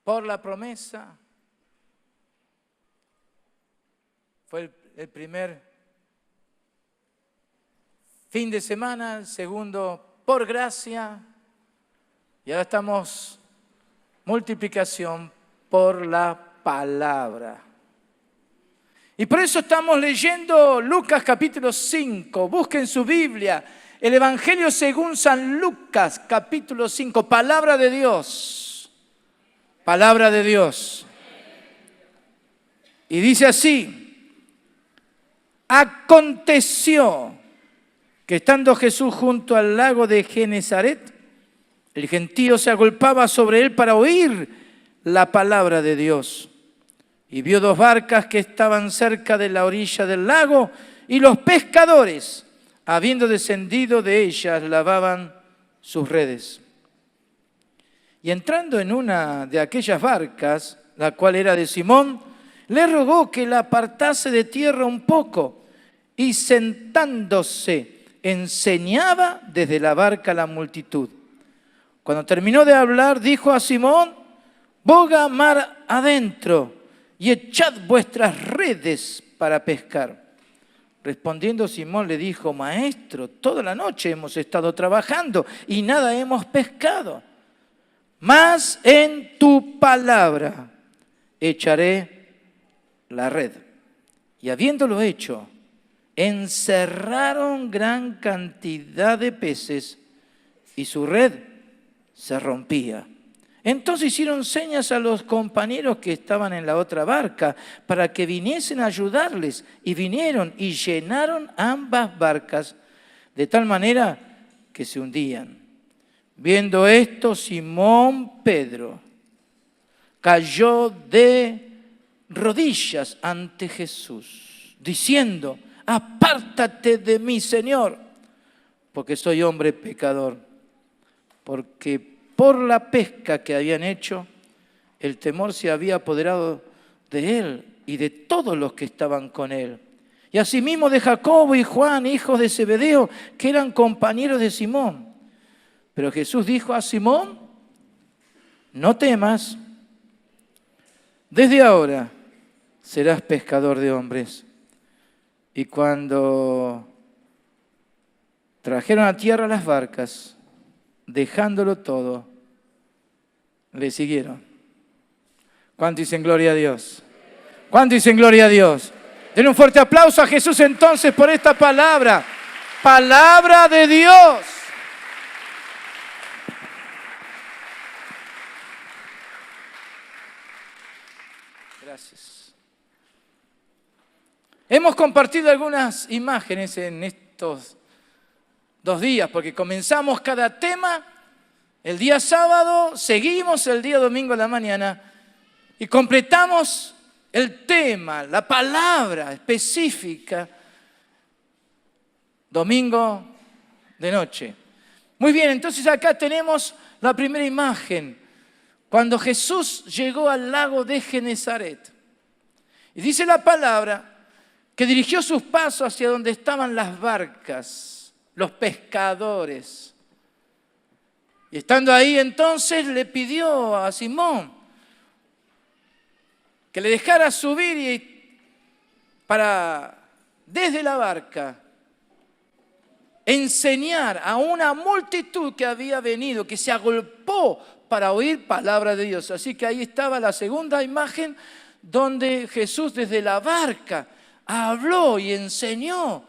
por la promesa. Fue el primer fin de semana, el segundo por gracia. Y ahora estamos multiplicación por la palabra. Y por eso estamos leyendo Lucas capítulo 5. Busquen su Biblia. El Evangelio según San Lucas capítulo 5. Palabra de Dios. Palabra de Dios. Y dice así: aconteció que estando Jesús junto al lago de Genesaret, el gentío se agolpaba sobre él para oír la palabra de Dios. Y vio dos barcas que estaban cerca de la orilla del lago, y los pescadores, habiendo descendido de ellas, lavaban sus redes. Y entrando en una de aquellas barcas, la cual era de Simón, le rogó que la apartase de tierra un poco, y sentándose, enseñaba desde la barca a la multitud. Cuando terminó de hablar, dijo a Simón: boga mar adentro y echad vuestras redes para pescar. Respondiendo Simón le dijo: Maestro, toda la noche hemos estado trabajando y nada hemos pescado. Mas en tu palabra echaré la red. Y habiéndolo hecho, encerraron gran cantidad de peces y su red se rompía. Entonces hicieron señas a los compañeros que estaban en la otra barca para que viniesen a ayudarles, y vinieron y llenaron ambas barcas de tal manera que se hundían. Viendo esto, Simón Pedro cayó de rodillas ante Jesús, diciendo: apártate de mí, Señor, porque soy hombre pecador. Porque por la pesca que habían hecho, el temor se había apoderado de él y de todos los que estaban con él. Y asimismo de Jacobo y Juan, hijos de Zebedeo, que eran compañeros de Simón. Pero Jesús dijo a Simón: no temas, desde ahora serás pescador de hombres. Y cuando trajeron a tierra las barcas, dejándolo todo, le siguieron. ¿Cuánto dicen gloria a Dios? ¿Cuánto dicen gloria a Dios? Den un fuerte aplauso a Jesús entonces por esta palabra. Palabra de Dios. Gracias. Hemos compartido algunas imágenes en estos 2 días, porque comenzamos cada tema el día sábado, seguimos el día domingo a la mañana y completamos el tema, la palabra específica, domingo de noche. Muy bien, entonces acá tenemos la primera imagen, cuando Jesús llegó al lago de Genesaret. Y dice la palabra que dirigió sus pasos hacia donde estaban las barcas, los pescadores. Y estando ahí entonces le pidió a Simón que le dejara subir para desde la barca enseñar a una multitud que había venido, que se agolpó para oír palabra de Dios. Así que ahí estaba la segunda imagen, donde Jesús desde la barca habló y enseñó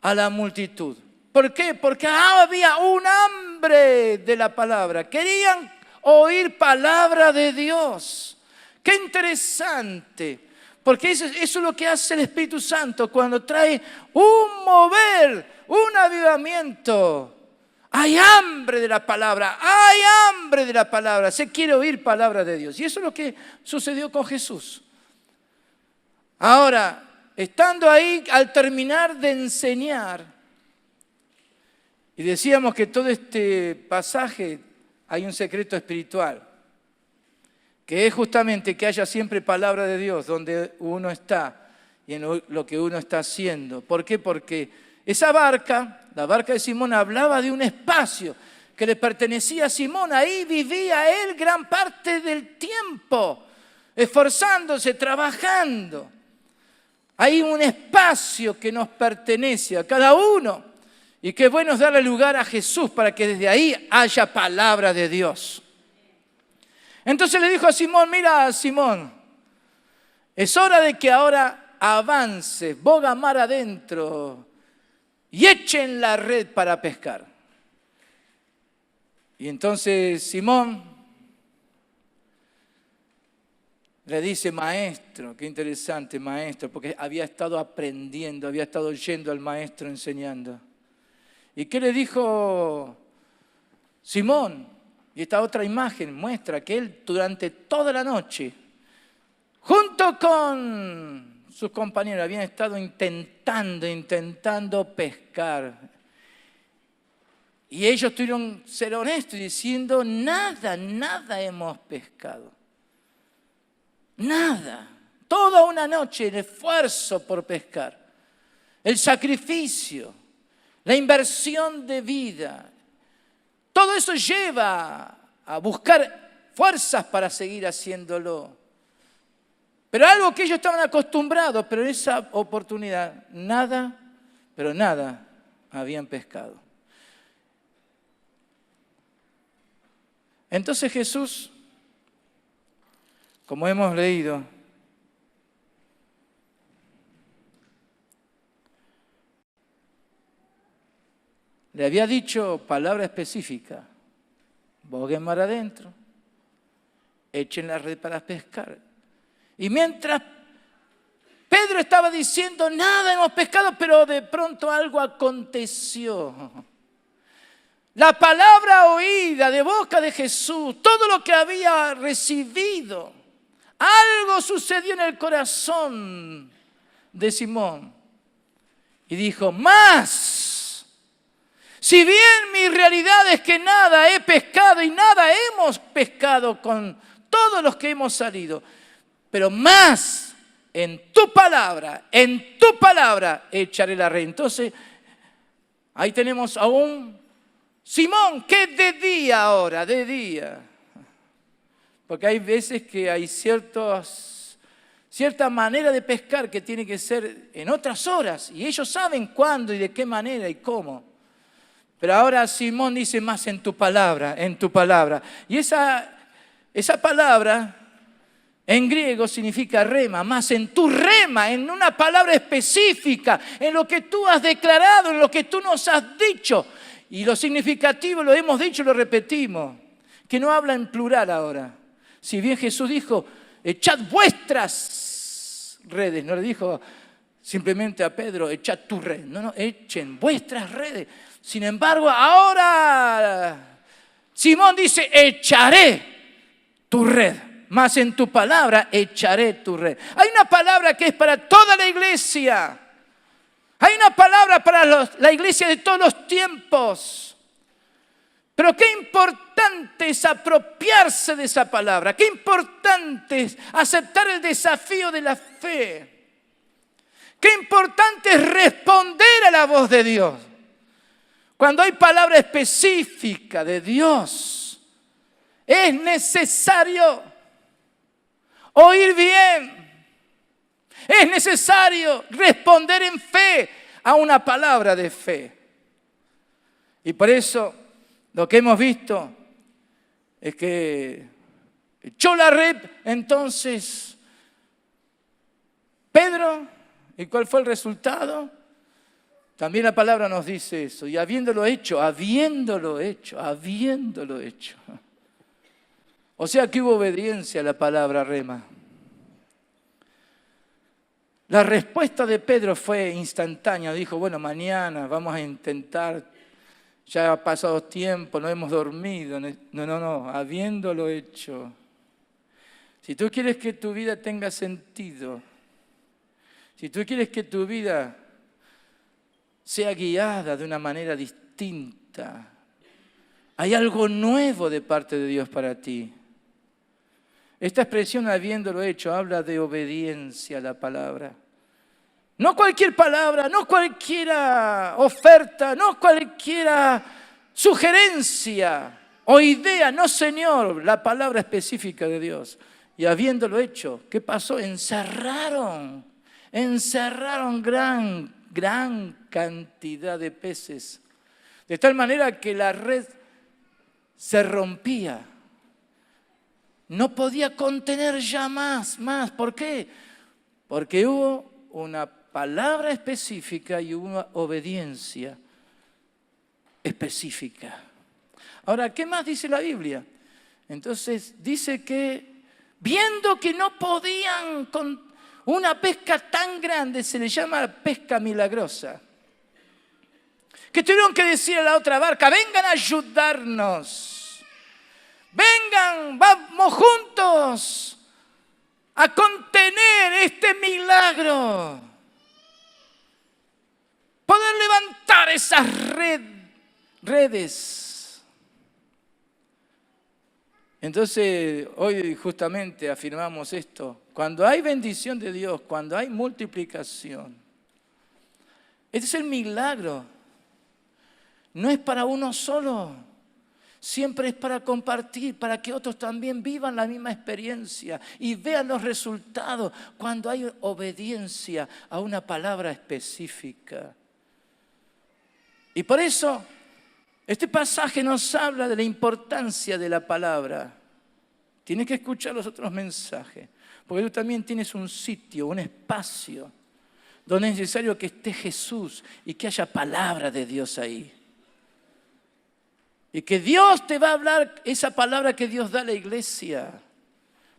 a la multitud. ¿Por qué? Porque había un hambre de la palabra. Querían oír palabra de Dios. ¡Qué interesante! Porque eso es lo que hace el Espíritu Santo cuando trae un mover, un avivamiento. Hay hambre de la palabra, hay hambre de la palabra. Se quiere oír palabra de Dios. Y eso es lo que sucedió con Jesús. Ahora, estando ahí, al terminar de enseñar, y decíamos que todo este pasaje hay un secreto espiritual, que es justamente que haya siempre palabra de Dios donde uno está y en lo que uno está haciendo. ¿Por qué? Porque esa barca, la barca de Simón, hablaba de un espacio que le pertenecía a Simón. Ahí vivía él gran parte del tiempo, esforzándose, trabajando. Hay un espacio que nos pertenece a cada uno. Y qué bueno es darle lugar a Jesús para que desde ahí haya palabra de Dios. Entonces le dijo a Simón, mira Simón, es hora de que ahora avances, boga mar adentro y echen la red para pescar. Y entonces Simón le dice, maestro, qué interesante maestro, porque había estado aprendiendo, había estado yendo al maestro enseñando. ¿Y qué le dijo Simón? Y esta otra imagen muestra que él durante toda la noche, junto con sus compañeros, habían estado intentando pescar. Y ellos tuvieron que ser honestos diciendo, nada hemos pescado. Nada. Toda una noche el esfuerzo por pescar. El sacrificio, la inversión de vida. Todo eso lleva a buscar fuerzas para seguir haciéndolo. Pero algo que ellos estaban acostumbrados, pero en esa oportunidad nada habían pescado. Entonces Jesús, como hemos leído, le había dicho palabra específica, boguen mar adentro, echen la red para pescar. Y mientras Pedro estaba diciendo, nada hemos pescado, pero de pronto algo aconteció. La palabra oída de boca de Jesús, todo lo que había recibido, algo sucedió en el corazón de Simón. Y dijo, más. Si bien mi realidad es que nada he pescado y nada hemos pescado con todos los que hemos salido, pero más en tu palabra echaré la red. Entonces, ahí tenemos a un Simón que de día ahora, de día. Porque hay veces que hay cierta manera de pescar que tiene que ser en otras horas. Y ellos saben cuándo y de qué manera y cómo. Pero ahora Simón dice más en tu palabra, en tu palabra. Y esa palabra en griego significa rema, más en tu rema, en una palabra específica, en lo que tú has declarado, en lo que tú nos has dicho. Y lo significativo, lo hemos dicho y lo repetimos, que no habla en plural ahora. Si bien Jesús dijo, echad vuestras redes, no le dijo simplemente a Pedro, echad tu red. No, echen vuestras redes. Sin embargo, ahora Simón dice, echaré tu red. Más en tu palabra echaré tu red. Hay una palabra que es para toda la iglesia. Hay una palabra para la iglesia de todos los tiempos. Pero qué importante es apropiarse de esa palabra. Qué importante es aceptar el desafío de la fe. Qué importante es responder a la voz de Dios. Cuando hay palabra específica de Dios, es necesario oír bien. Es necesario responder en fe a una palabra de fe. Y por eso lo que hemos visto es que echó la red entonces Pedro. ¿Y cuál fue el resultado? También la palabra nos dice eso. Y habiéndolo hecho. O sea que hubo obediencia a la palabra rema. La respuesta de Pedro fue instantánea. Dijo, bueno, mañana vamos a intentar. Ya ha pasado tiempo, no hemos dormido. No, habiéndolo hecho. Si tú quieres que tu vida tenga sentido, si tú quieres que tu vida sea guiada de una manera distinta, hay algo nuevo de parte de Dios para ti. Esta expresión, habiéndolo hecho, habla de obediencia a la palabra. No cualquier palabra, no cualquier oferta, no cualquier sugerencia o idea, no Señor, la palabra específica de Dios. Y habiéndolo hecho, ¿qué pasó? Encerraron gran cantidad de peces. De tal manera que la red se rompía. No podía contener ya más. ¿Por qué? Porque hubo una palabra específica y hubo una obediencia específica. Ahora, ¿qué más dice la Biblia? Entonces dice que viendo que no podían con una pesca tan grande, se le llama pesca milagrosa, que tuvieron que decir a la otra barca, vengan a ayudarnos, vengan, vamos juntos a contener este milagro, poder levantar esas redes. Entonces, hoy justamente afirmamos esto. Cuando hay bendición de Dios, cuando hay multiplicación, este es el milagro. No es para uno solo, siempre es para compartir, para que otros también vivan la misma experiencia y vean los resultados cuando hay obediencia a una palabra específica. Y por eso este pasaje nos habla de la importancia de la palabra. Tienes que escuchar los otros mensajes, porque tú también tienes un sitio, un espacio, donde es necesario que esté Jesús y que haya palabra de Dios ahí. Y que Dios te va a hablar esa palabra que Dios da a la iglesia,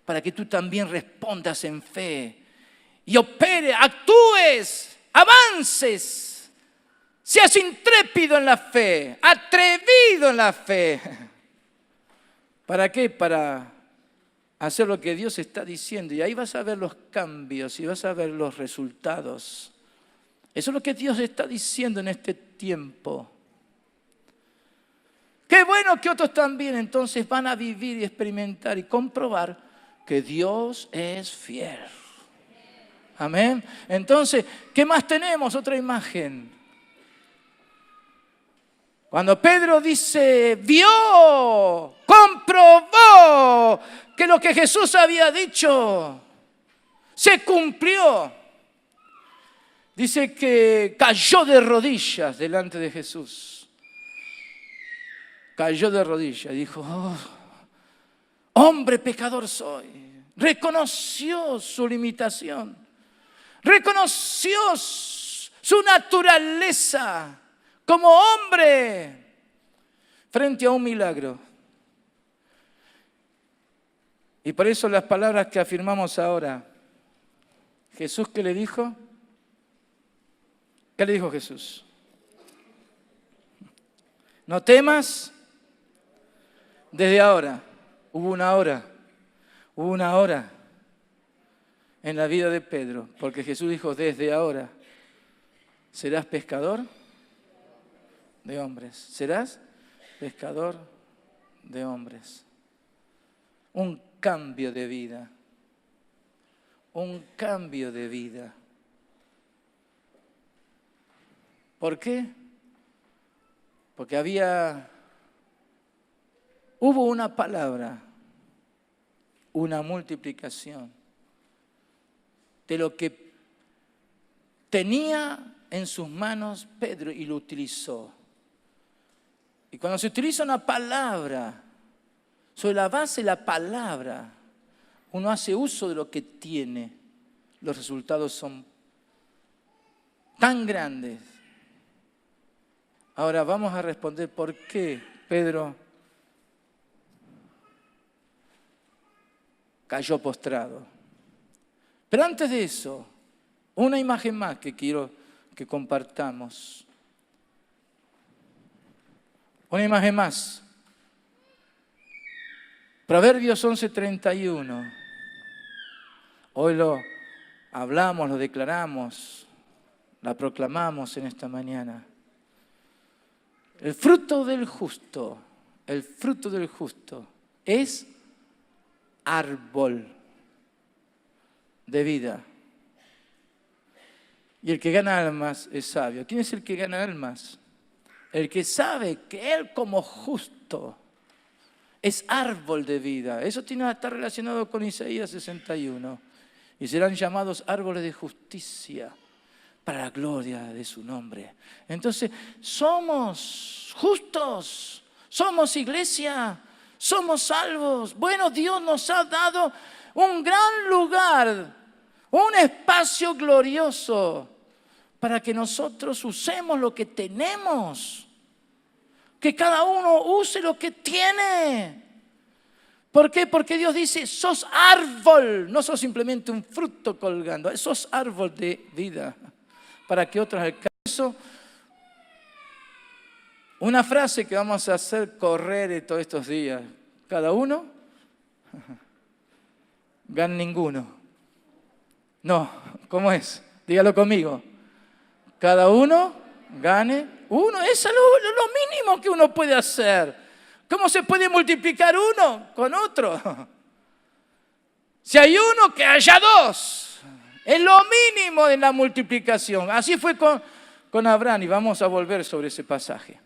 para que tú también respondas en fe y opere, actúes, avances, seas intrépido en la fe, atrevido en la fe. ¿Para qué? Para hacer lo que Dios está diciendo. Y ahí vas a ver los cambios y vas a ver los resultados. Eso es lo que Dios está diciendo en este tiempo. Qué bueno que otros también entonces van a vivir y experimentar y comprobar que Dios es fiel. Amén. Entonces, ¿qué más tenemos? Otra imagen. Cuando Pedro dice, vio, comprobó que lo que Jesús había dicho se cumplió. Dice que cayó de rodillas delante de Jesús. Cayó de rodillas y dijo, oh, hombre pecador soy. Reconoció su limitación. Reconoció su naturaleza como hombre frente a un milagro. Y por eso las palabras que afirmamos ahora. Jesús, ¿qué le dijo? ¿Qué le dijo Jesús? No temas. Desde ahora, hubo una hora en la vida de Pedro, porque Jesús dijo, desde ahora serás pescador de hombres, serás pescador de hombres. Un cambio de vida, un cambio de vida. ¿Por qué? Porque hubo una palabra, una multiplicación de lo que tenía en sus manos Pedro y lo utilizó. Y cuando se utiliza una palabra, sobre la base de la palabra, uno hace uso de lo que tiene, los resultados son tan grandes. Ahora vamos a responder por qué Pedro cayó postrado. Pero antes de eso, una imagen más que quiero que compartamos. Una imagen más. Proverbios 11:31. Hoy lo hablamos, lo declaramos, la proclamamos en esta mañana. El fruto del justo es árbol de vida. Y el que gana almas es sabio. ¿Quién es el que gana almas? El que sabe que Él como justo es árbol de vida. Eso tiene que estar relacionado con Isaías 61. Y serán llamados árboles de justicia para la gloria de su nombre. Entonces, somos justos, somos iglesia, somos salvos. Bueno, Dios nos ha dado un gran lugar, un espacio glorioso para que nosotros usemos lo que tenemos. Que cada uno use lo que tiene. ¿Por qué? Porque Dios dice, sos árbol, no sos simplemente un fruto colgando, sos árbol de vida, para que otros alcancen. Una frase que vamos a hacer correr todos estos días, cada uno, gana ninguno. No, ¿cómo es? Dígalo conmigo. Cada uno gane uno, eso es lo mínimo que uno puede hacer. ¿Cómo se puede multiplicar uno con otro? Si hay uno, que haya dos. Es lo mínimo de la multiplicación. Así fue con Abraham y vamos a volver sobre ese pasaje.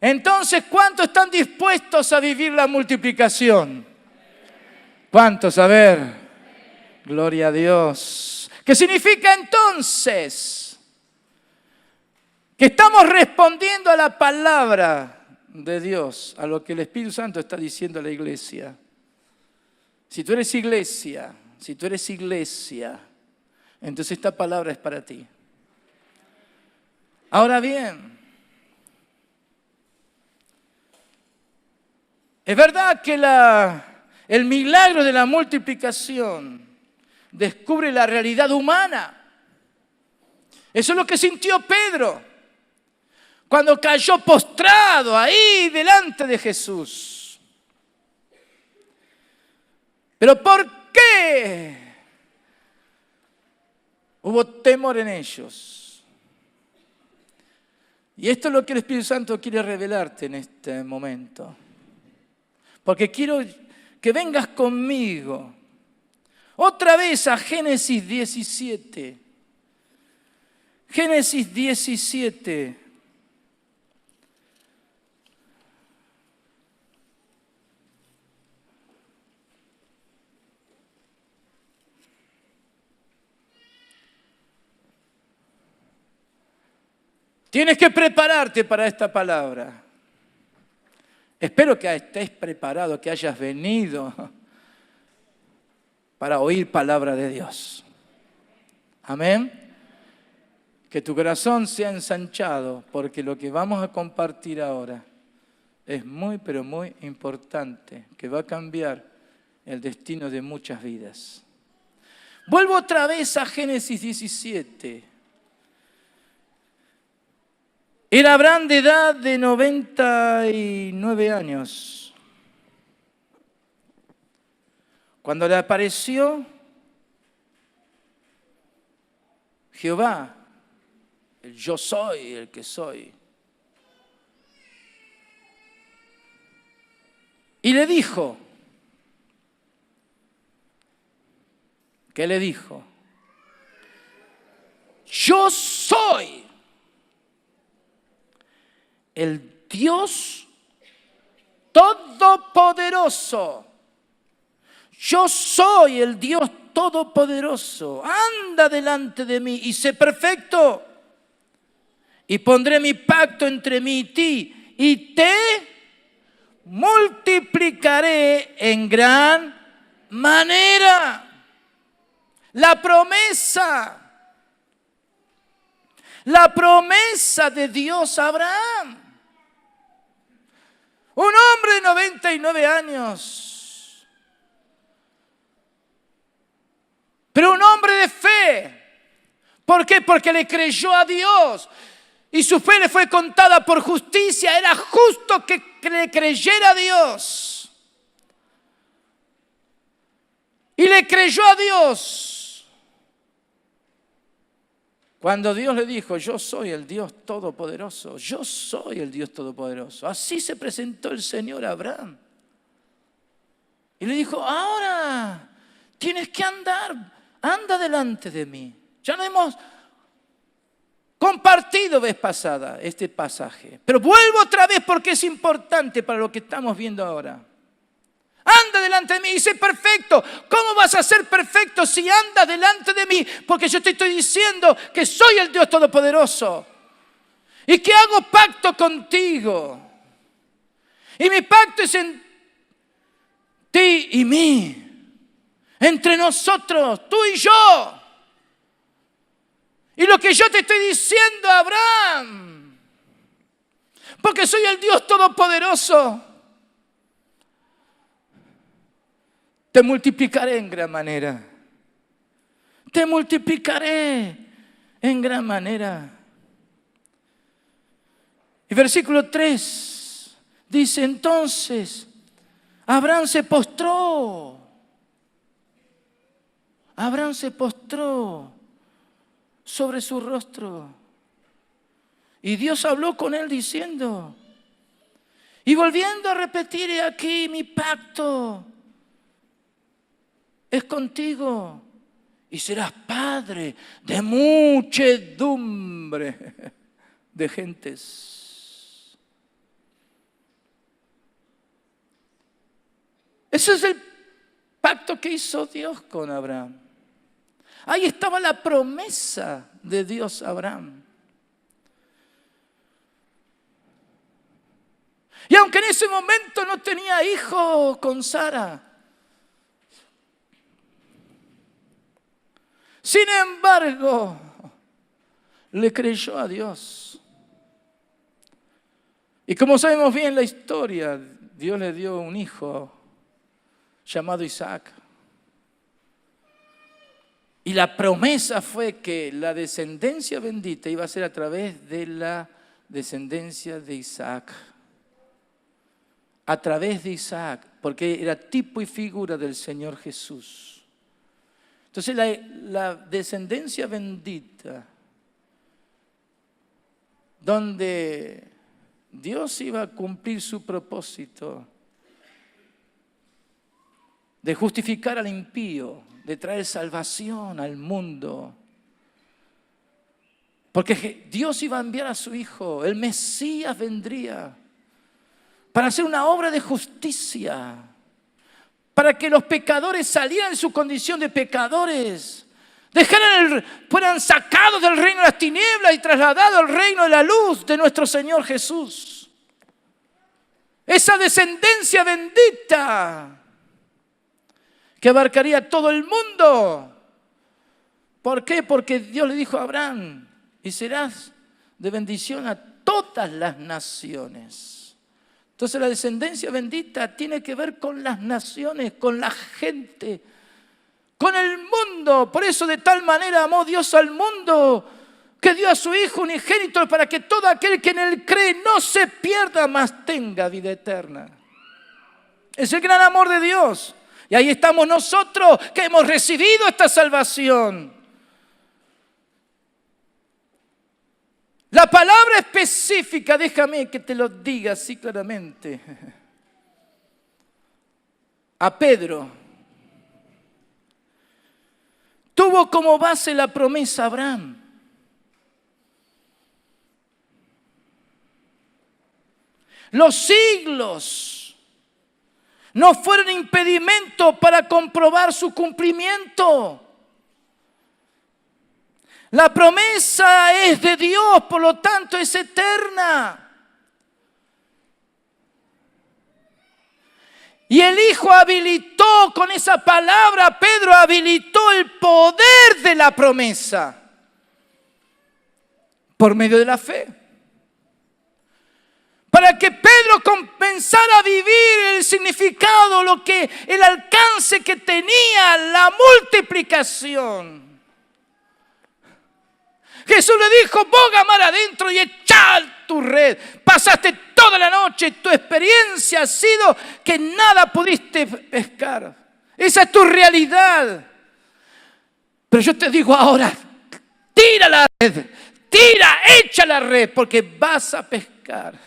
Entonces, ¿cuántos están dispuestos a vivir la multiplicación? ¿Cuántos? A ver. Gloria a Dios. ¿Qué significa entonces? Que estamos respondiendo a la palabra de Dios, a lo que el Espíritu Santo está diciendo a la iglesia. Si tú eres iglesia, entonces esta palabra es para ti. Ahora bien, es verdad que el milagro de la multiplicación descubre la realidad humana. Eso es lo que sintió Pedro cuando cayó postrado ahí delante de Jesús. ¿Pero por qué hubo temor en ellos? Y esto es lo que el Espíritu Santo quiere revelarte en este momento. Porque quiero que vengas conmigo otra vez a Génesis 17. Génesis 17. Tienes que prepararte para esta palabra. Espero que estés preparado, que hayas venido para oír palabra de Dios. Amén. Que tu corazón sea ensanchado, porque lo que vamos a compartir ahora es muy, pero muy importante, que va a cambiar el destino de muchas vidas. Vuelvo otra vez a Génesis 17. Era Abraham de edad de 99 años. Cuando le apareció Jehová, el yo soy, el que soy. Y le dijo, ¿qué le dijo? Yo soy el Dios Todopoderoso. Yo soy el Dios Todopoderoso. Anda delante de mí y sé perfecto. Y pondré mi pacto entre mí y ti. Y te multiplicaré en gran manera. La promesa de Dios a Abraham. Un hombre de 99 años, pero un hombre de fe. ¿Por qué? Porque le creyó a Dios y su fe le fue contada por justicia. Era justo que le creyera a Dios. Y le creyó a Dios. Cuando Dios le dijo, yo soy el Dios Todopoderoso, yo soy el Dios Todopoderoso. Así se presentó el Señor a Abraham. Y le dijo, ahora tienes que anda delante de mí. Ya lo hemos compartido vez pasada este pasaje, pero vuelvo otra vez porque es importante para lo que estamos viendo ahora. Anda delante de mí y sé perfecto. ¿Cómo vas a ser perfecto si andas delante de mí? Porque yo te estoy diciendo que soy el Dios Todopoderoso y que hago pacto contigo. Y mi pacto es en ti y mí, entre nosotros, tú y yo. Y lo que yo te estoy diciendo, Abraham, porque soy el Dios Todopoderoso, te multiplicaré en gran manera. Te multiplicaré en gran manera. Y versículo 3 dice, entonces Abraham se postró. Abraham se postró sobre su rostro. Y Dios habló con él diciendo, y volviendo a repetir, he aquí mi pacto es contigo y serás padre de muchedumbre de gentes. Ese es el pacto que hizo Dios con Abraham. Ahí estaba la promesa de Dios a Abraham. Y aunque en ese momento no tenía hijo con Sara, sin embargo, le creyó a Dios. Y como sabemos bien la historia, Dios le dio un hijo llamado Isaac. Y la promesa fue que la descendencia bendita iba a ser a través de la descendencia de Isaac. A través de Isaac, porque era tipo y figura del Señor Jesús. Entonces la descendencia bendita, donde Dios iba a cumplir su propósito de justificar al impío, de traer salvación al mundo. Porque Dios iba a enviar a su Hijo, el Mesías vendría para hacer una obra de justicia, para que los pecadores salieran de su condición de pecadores, fueran sacados del reino de las tinieblas y trasladados al reino de la luz de nuestro Señor Jesús. Esa descendencia bendita que abarcaría todo el mundo. ¿Por qué? Porque Dios le dijo a Abraham, y serás de bendición a todas las naciones. Entonces la descendencia bendita tiene que ver con las naciones, con la gente, con el mundo. Por eso de tal manera amó Dios al mundo que dio a su Hijo unigénito para que todo aquel que en él cree no se pierda, mas tenga vida eterna. Es el gran amor de Dios. Y ahí estamos nosotros que hemos recibido esta salvación. La palabra específica, déjame que te lo diga así claramente. A Pedro tuvo como base la promesa a Abraham. Los siglos no fueron impedimento para comprobar su cumplimiento. La promesa es de Dios, por lo tanto es eterna. Y el Hijo habilitó con esa palabra, Pedro habilitó el poder de la promesa por medio de la fe. Para que Pedro comenzara a vivir el significado, el alcance que tenía la multiplicación. Jesús le dijo, boga mar adentro y echad tu red. Pasaste toda la noche, tu experiencia ha sido que nada pudiste pescar. Esa es tu realidad. Pero yo te digo ahora, tira la red, echa la red, porque vas a pescar.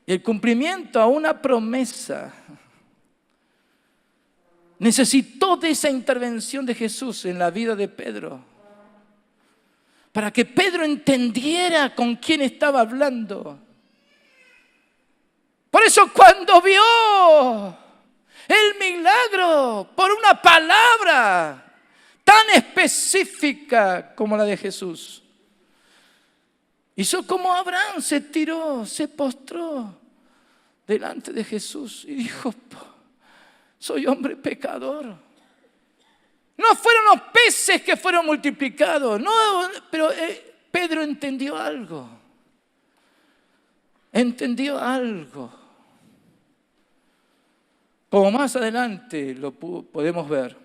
Y el cumplimiento a una promesa necesitó de esa intervención de Jesús en la vida de Pedro. para que Pedro entendiera con quién estaba hablando. Por eso cuando vio el milagro por una palabra tan específica como la de Jesús, hizo como Abraham, se tiró, se postró delante de Jesús y dijo: soy hombre pecador. No fueron los peces que fueron multiplicados, no, pero Pedro entendió algo. Entendió algo. Como más adelante lo podemos ver,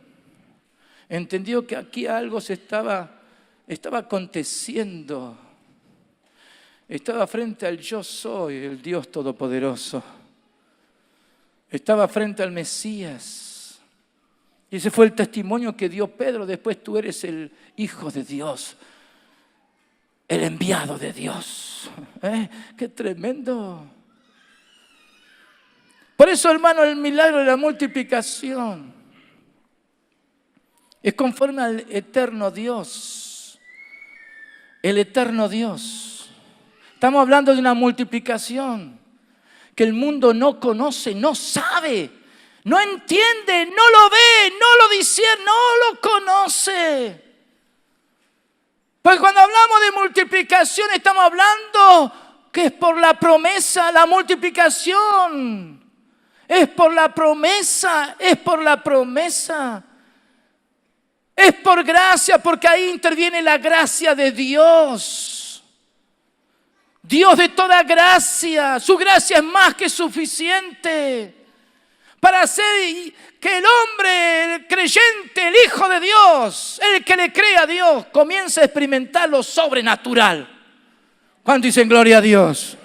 entendió que aquí algo se estaba aconteciendo. Estaba frente al yo soy, el Dios Todopoderoso. Estaba frente al Mesías. Y ese fue el testimonio que dio Pedro. Después: tú eres el Hijo de Dios, el enviado de Dios. ¡Qué tremendo! Por eso, hermano, el milagro de la multiplicación es conforme al eterno Dios. El eterno Dios. Estamos hablando de una multiplicación que el mundo no conoce, no sabe, no entiende, no lo ve, no lo discierne, no lo conoce. Pues cuando hablamos de multiplicación estamos hablando que es por la promesa, la multiplicación. Es por la promesa, es por la promesa. Es por gracia, porque ahí interviene la gracia de Dios. Dios de toda gracia, su gracia es más que suficiente para hacer que el hombre, el creyente, el Hijo de Dios, el que le cree a Dios, comience a experimentar lo sobrenatural. ¿Cuánto dicen gloria a Dios?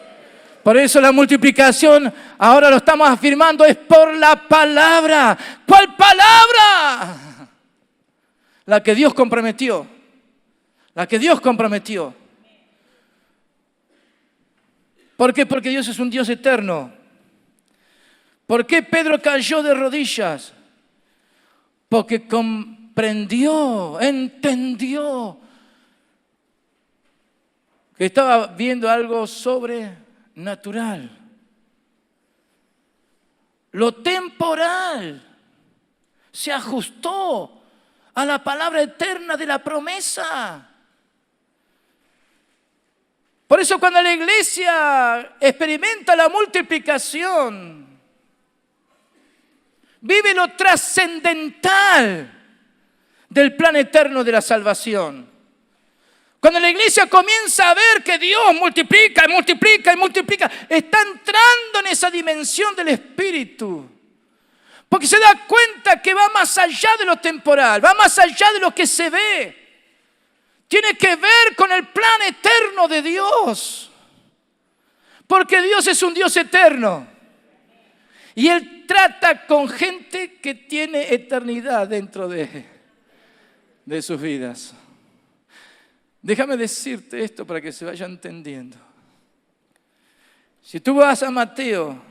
Por eso la multiplicación, ahora lo estamos afirmando, es por la palabra. ¿Cuál palabra? La que Dios comprometió. La que Dios comprometió. ¿Por qué? Porque Dios es un Dios eterno. ¿Por qué Pedro cayó de rodillas? Porque comprendió, entendió que estaba viendo algo sobrenatural. Lo temporal se ajustó a la palabra eterna de la promesa. Por eso cuando la iglesia experimenta la multiplicación, vive lo trascendental del plan eterno de la salvación. Cuando la iglesia comienza a ver que Dios multiplica y multiplica y multiplica, está entrando en esa dimensión del Espíritu. Porque se da cuenta que va más allá de lo temporal, va más allá de lo que se ve. Tiene que ver con el plan eterno de Dios. Porque Dios es un Dios eterno. Y Él trata con gente que tiene eternidad dentro de sus vidas. Déjame decirte esto para que se vaya entendiendo. Si tú vas a Mateo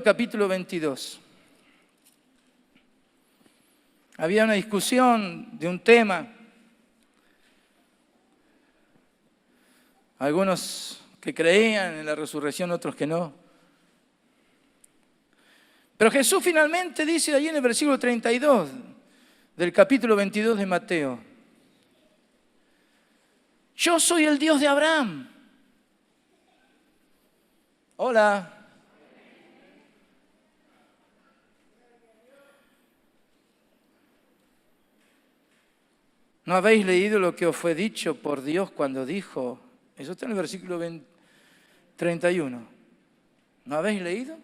capítulo 22. Había una discusión de un tema. Algunos que creían en la resurrección, otros que no. Pero Jesús finalmente dice allí en el versículo 32 del capítulo 22 de Mateo: yo soy el Dios de Abraham. Hola. ¿No habéis leído lo que os fue dicho por Dios cuando dijo? Eso está en el versículo 31. ¿No habéis leído?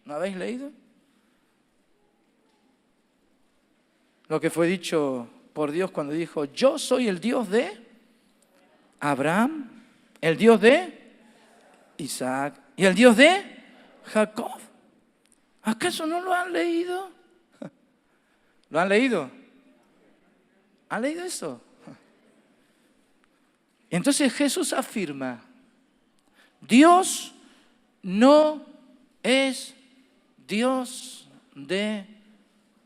¿No habéis leído? Lo que fue dicho por Dios cuando dijo: yo soy el Dios de Abraham, el Dios de Isaac y el Dios de Jacob. ¿Acaso no lo han leído? ¿Lo han leído? ¿Han leído eso? Entonces Jesús afirma: Dios no es Dios de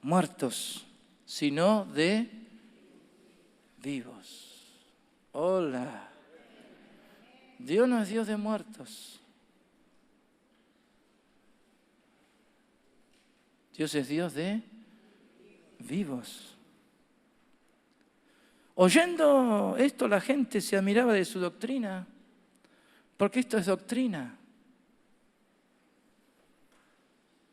muertos, sino de vivos. Hola. Dios no es Dios de muertos. Dios es Dios de vivos. Oyendo esto, la gente se admiraba de su doctrina, porque esto es doctrina.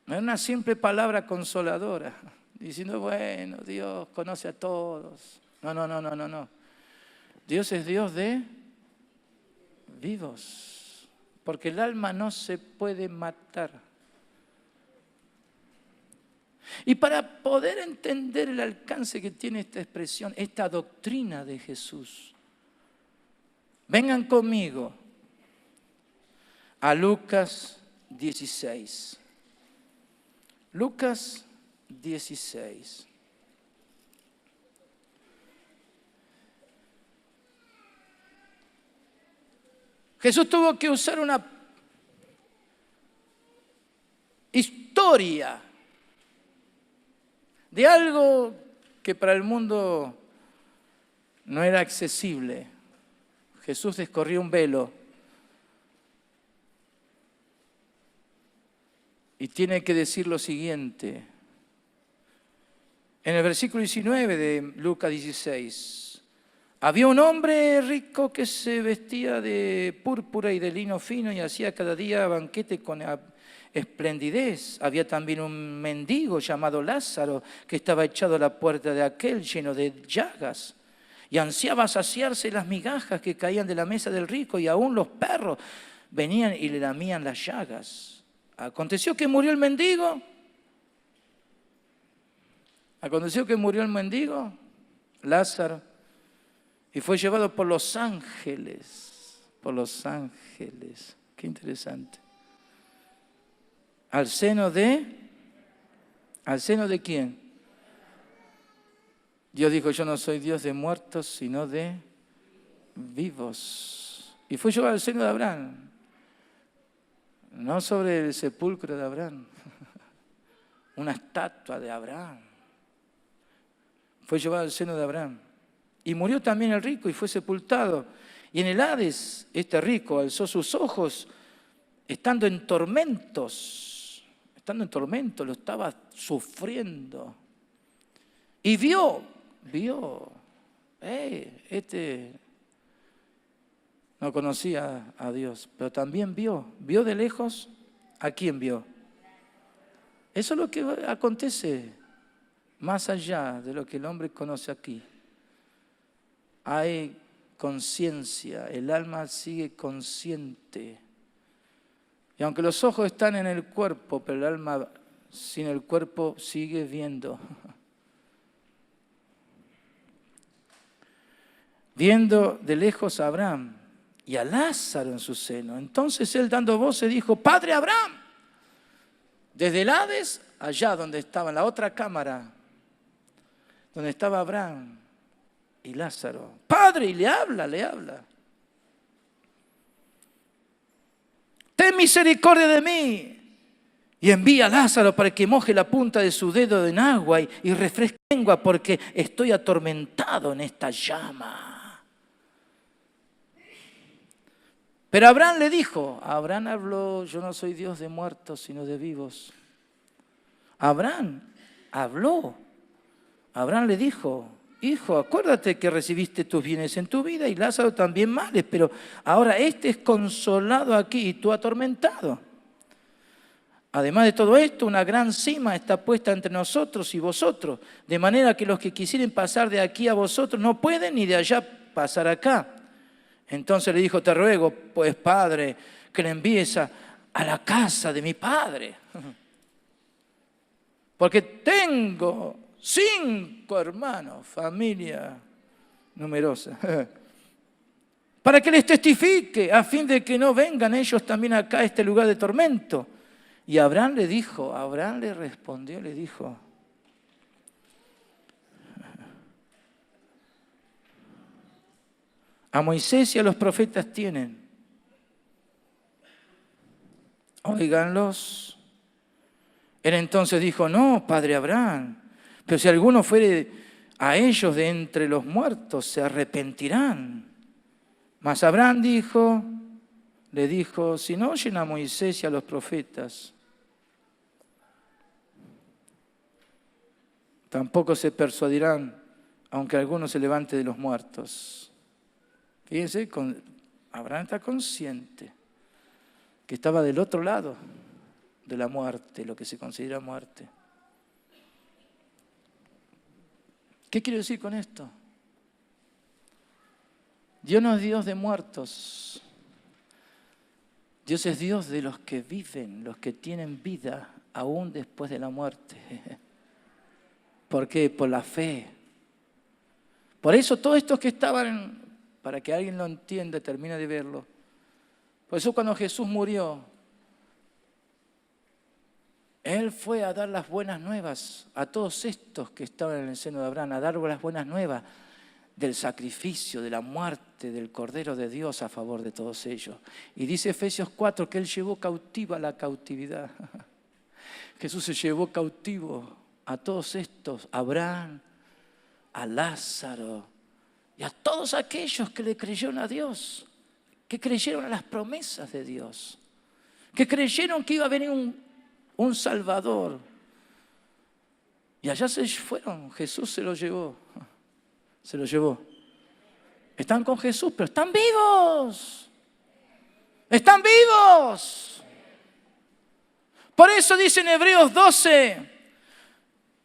No es una simple palabra consoladora, diciendo, bueno, Dios conoce a todos. No. Dios es Dios de vivos, porque el alma no se puede matar. Y para poder entender el alcance que tiene esta expresión, esta doctrina de Jesús, vengan conmigo a Lucas 16. Lucas 16. Jesús tuvo que usar una historia de algo que para el mundo no era accesible. Jesús descorrió un velo y tiene que decir lo siguiente. En el versículo 19 de Lucas 16, había un hombre rico que se vestía de púrpura y de lino fino y hacía cada día banquete con esplendidez. Había también un mendigo llamado Lázaro que estaba echado a la puerta de aquel lleno de llagas y ansiaba saciarse las migajas que caían de la mesa del rico, y aún los perros venían y le lamían las llagas. Aconteció que murió el mendigo. Lázaro, y fue llevado por los ángeles. Qué interesante. ¿Al seno de quién? Dios dijo, yo no soy Dios de muertos, sino de vivos. Y fue llevado al seno de Abraham. No sobre el sepulcro de Abraham, una estatua de Abraham. Fue llevado al seno de Abraham. Y murió también el rico y fue sepultado. Y en el Hades, este rico alzó sus ojos, estando en tormentos, lo estaba sufriendo. Y vio, no conocía a Dios, pero también vio de lejos. ¿A quién vio? Eso es lo que acontece más allá de lo que el hombre conoce aquí. Hay conciencia, el alma sigue consciente. Y aunque los ojos están en el cuerpo, pero el alma sin el cuerpo sigue viendo. Viendo de lejos a Abraham y a Lázaro en su seno. Entonces él, dando voces, dijo, Padre Abraham, desde el Hades, allá donde estaba, en la otra cámara, donde estaba Abraham y Lázaro. Padre, y le habla. Ten misericordia de mí y envía a Lázaro para que moje la punta de su dedo en agua y refresque la lengua, porque estoy atormentado en esta llama. Pero Abraham le dijo, Abraham habló, yo no soy Dios de muertos, sino de vivos. Abraham habló. Abraham le dijo, hijo, acuérdate que recibiste tus bienes en tu vida y Lázaro también males, pero ahora este es consolado aquí y tú atormentado. Además de todo esto, una gran cima está puesta entre nosotros y vosotros, de manera que los que quisieren pasar de aquí a vosotros no pueden ni de allá pasar acá. Entonces le dijo, te ruego, pues padre, que le envíes a la casa de mi padre, porque tengo 5 hermanos, familia numerosa, para que les testifique, a fin de que no vengan ellos también acá a este lugar de tormento. Y Abraham le respondió, le dijo, a Moisés y a los profetas tienen, óiganlos. Él entonces dijo, no, padre Abraham, pero si alguno fuere a ellos de entre los muertos se arrepentirán. Mas Abraham le dijo, si no oyen a Moisés y a los profetas, tampoco se persuadirán, aunque alguno se levante de los muertos. Fíjense, Abraham está consciente que estaba del otro lado de la muerte, lo que se considera muerte. ¿Qué quiero decir con esto? Dios no es Dios de muertos. Dios es Dios de los que viven, los que tienen vida aún después de la muerte. ¿Por qué? Por la fe. Por eso todos estos que estaban, para que alguien lo entienda, termine de verlo. Por eso cuando Jesús murió, Él fue a dar las buenas nuevas a todos estos que estaban en el seno de Abraham, a dar las buenas nuevas del sacrificio, de la muerte del Cordero de Dios a favor de todos ellos. Y dice Efesios 4 que Él llevó cautiva la cautividad. Jesús se llevó cautivo a todos estos, a Abraham, a Lázaro y a todos aquellos que le creyeron a Dios, que creyeron a las promesas de Dios, que creyeron que iba a venir un Salvador. Y allá se fueron, Jesús se los llevó. Se los llevó. Están con Jesús, pero están vivos. Están vivos. Por eso dice en Hebreos 12,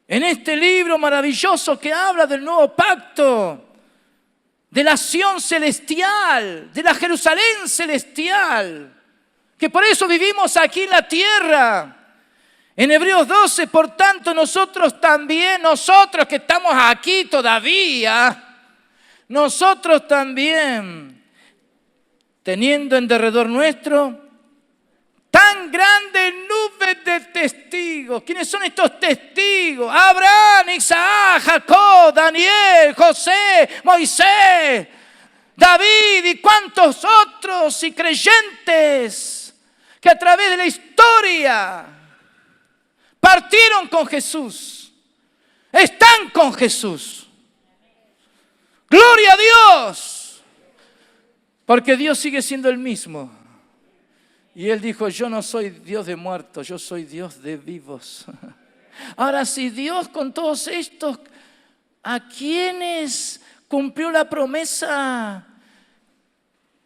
en este libro maravilloso que habla del nuevo pacto, de la Sión celestial, de la Jerusalén celestial, que por eso vivimos aquí en la tierra. En Hebreos 12, por tanto, nosotros que estamos aquí todavía, nosotros también, teniendo en derredor nuestro tan grandes nubes de testigos. ¿Quiénes son estos testigos? Abraham, Isaac, Jacob, Daniel, José, Moisés, David y cuantos otros y creyentes que a través de la historia partieron con Jesús, están con Jesús. ¡Gloria a Dios! Porque Dios sigue siendo el mismo. Y Él dijo, yo no soy Dios de muertos, yo soy Dios de vivos. Ahora, si Dios con todos estos, ¿a quiénes cumplió la promesa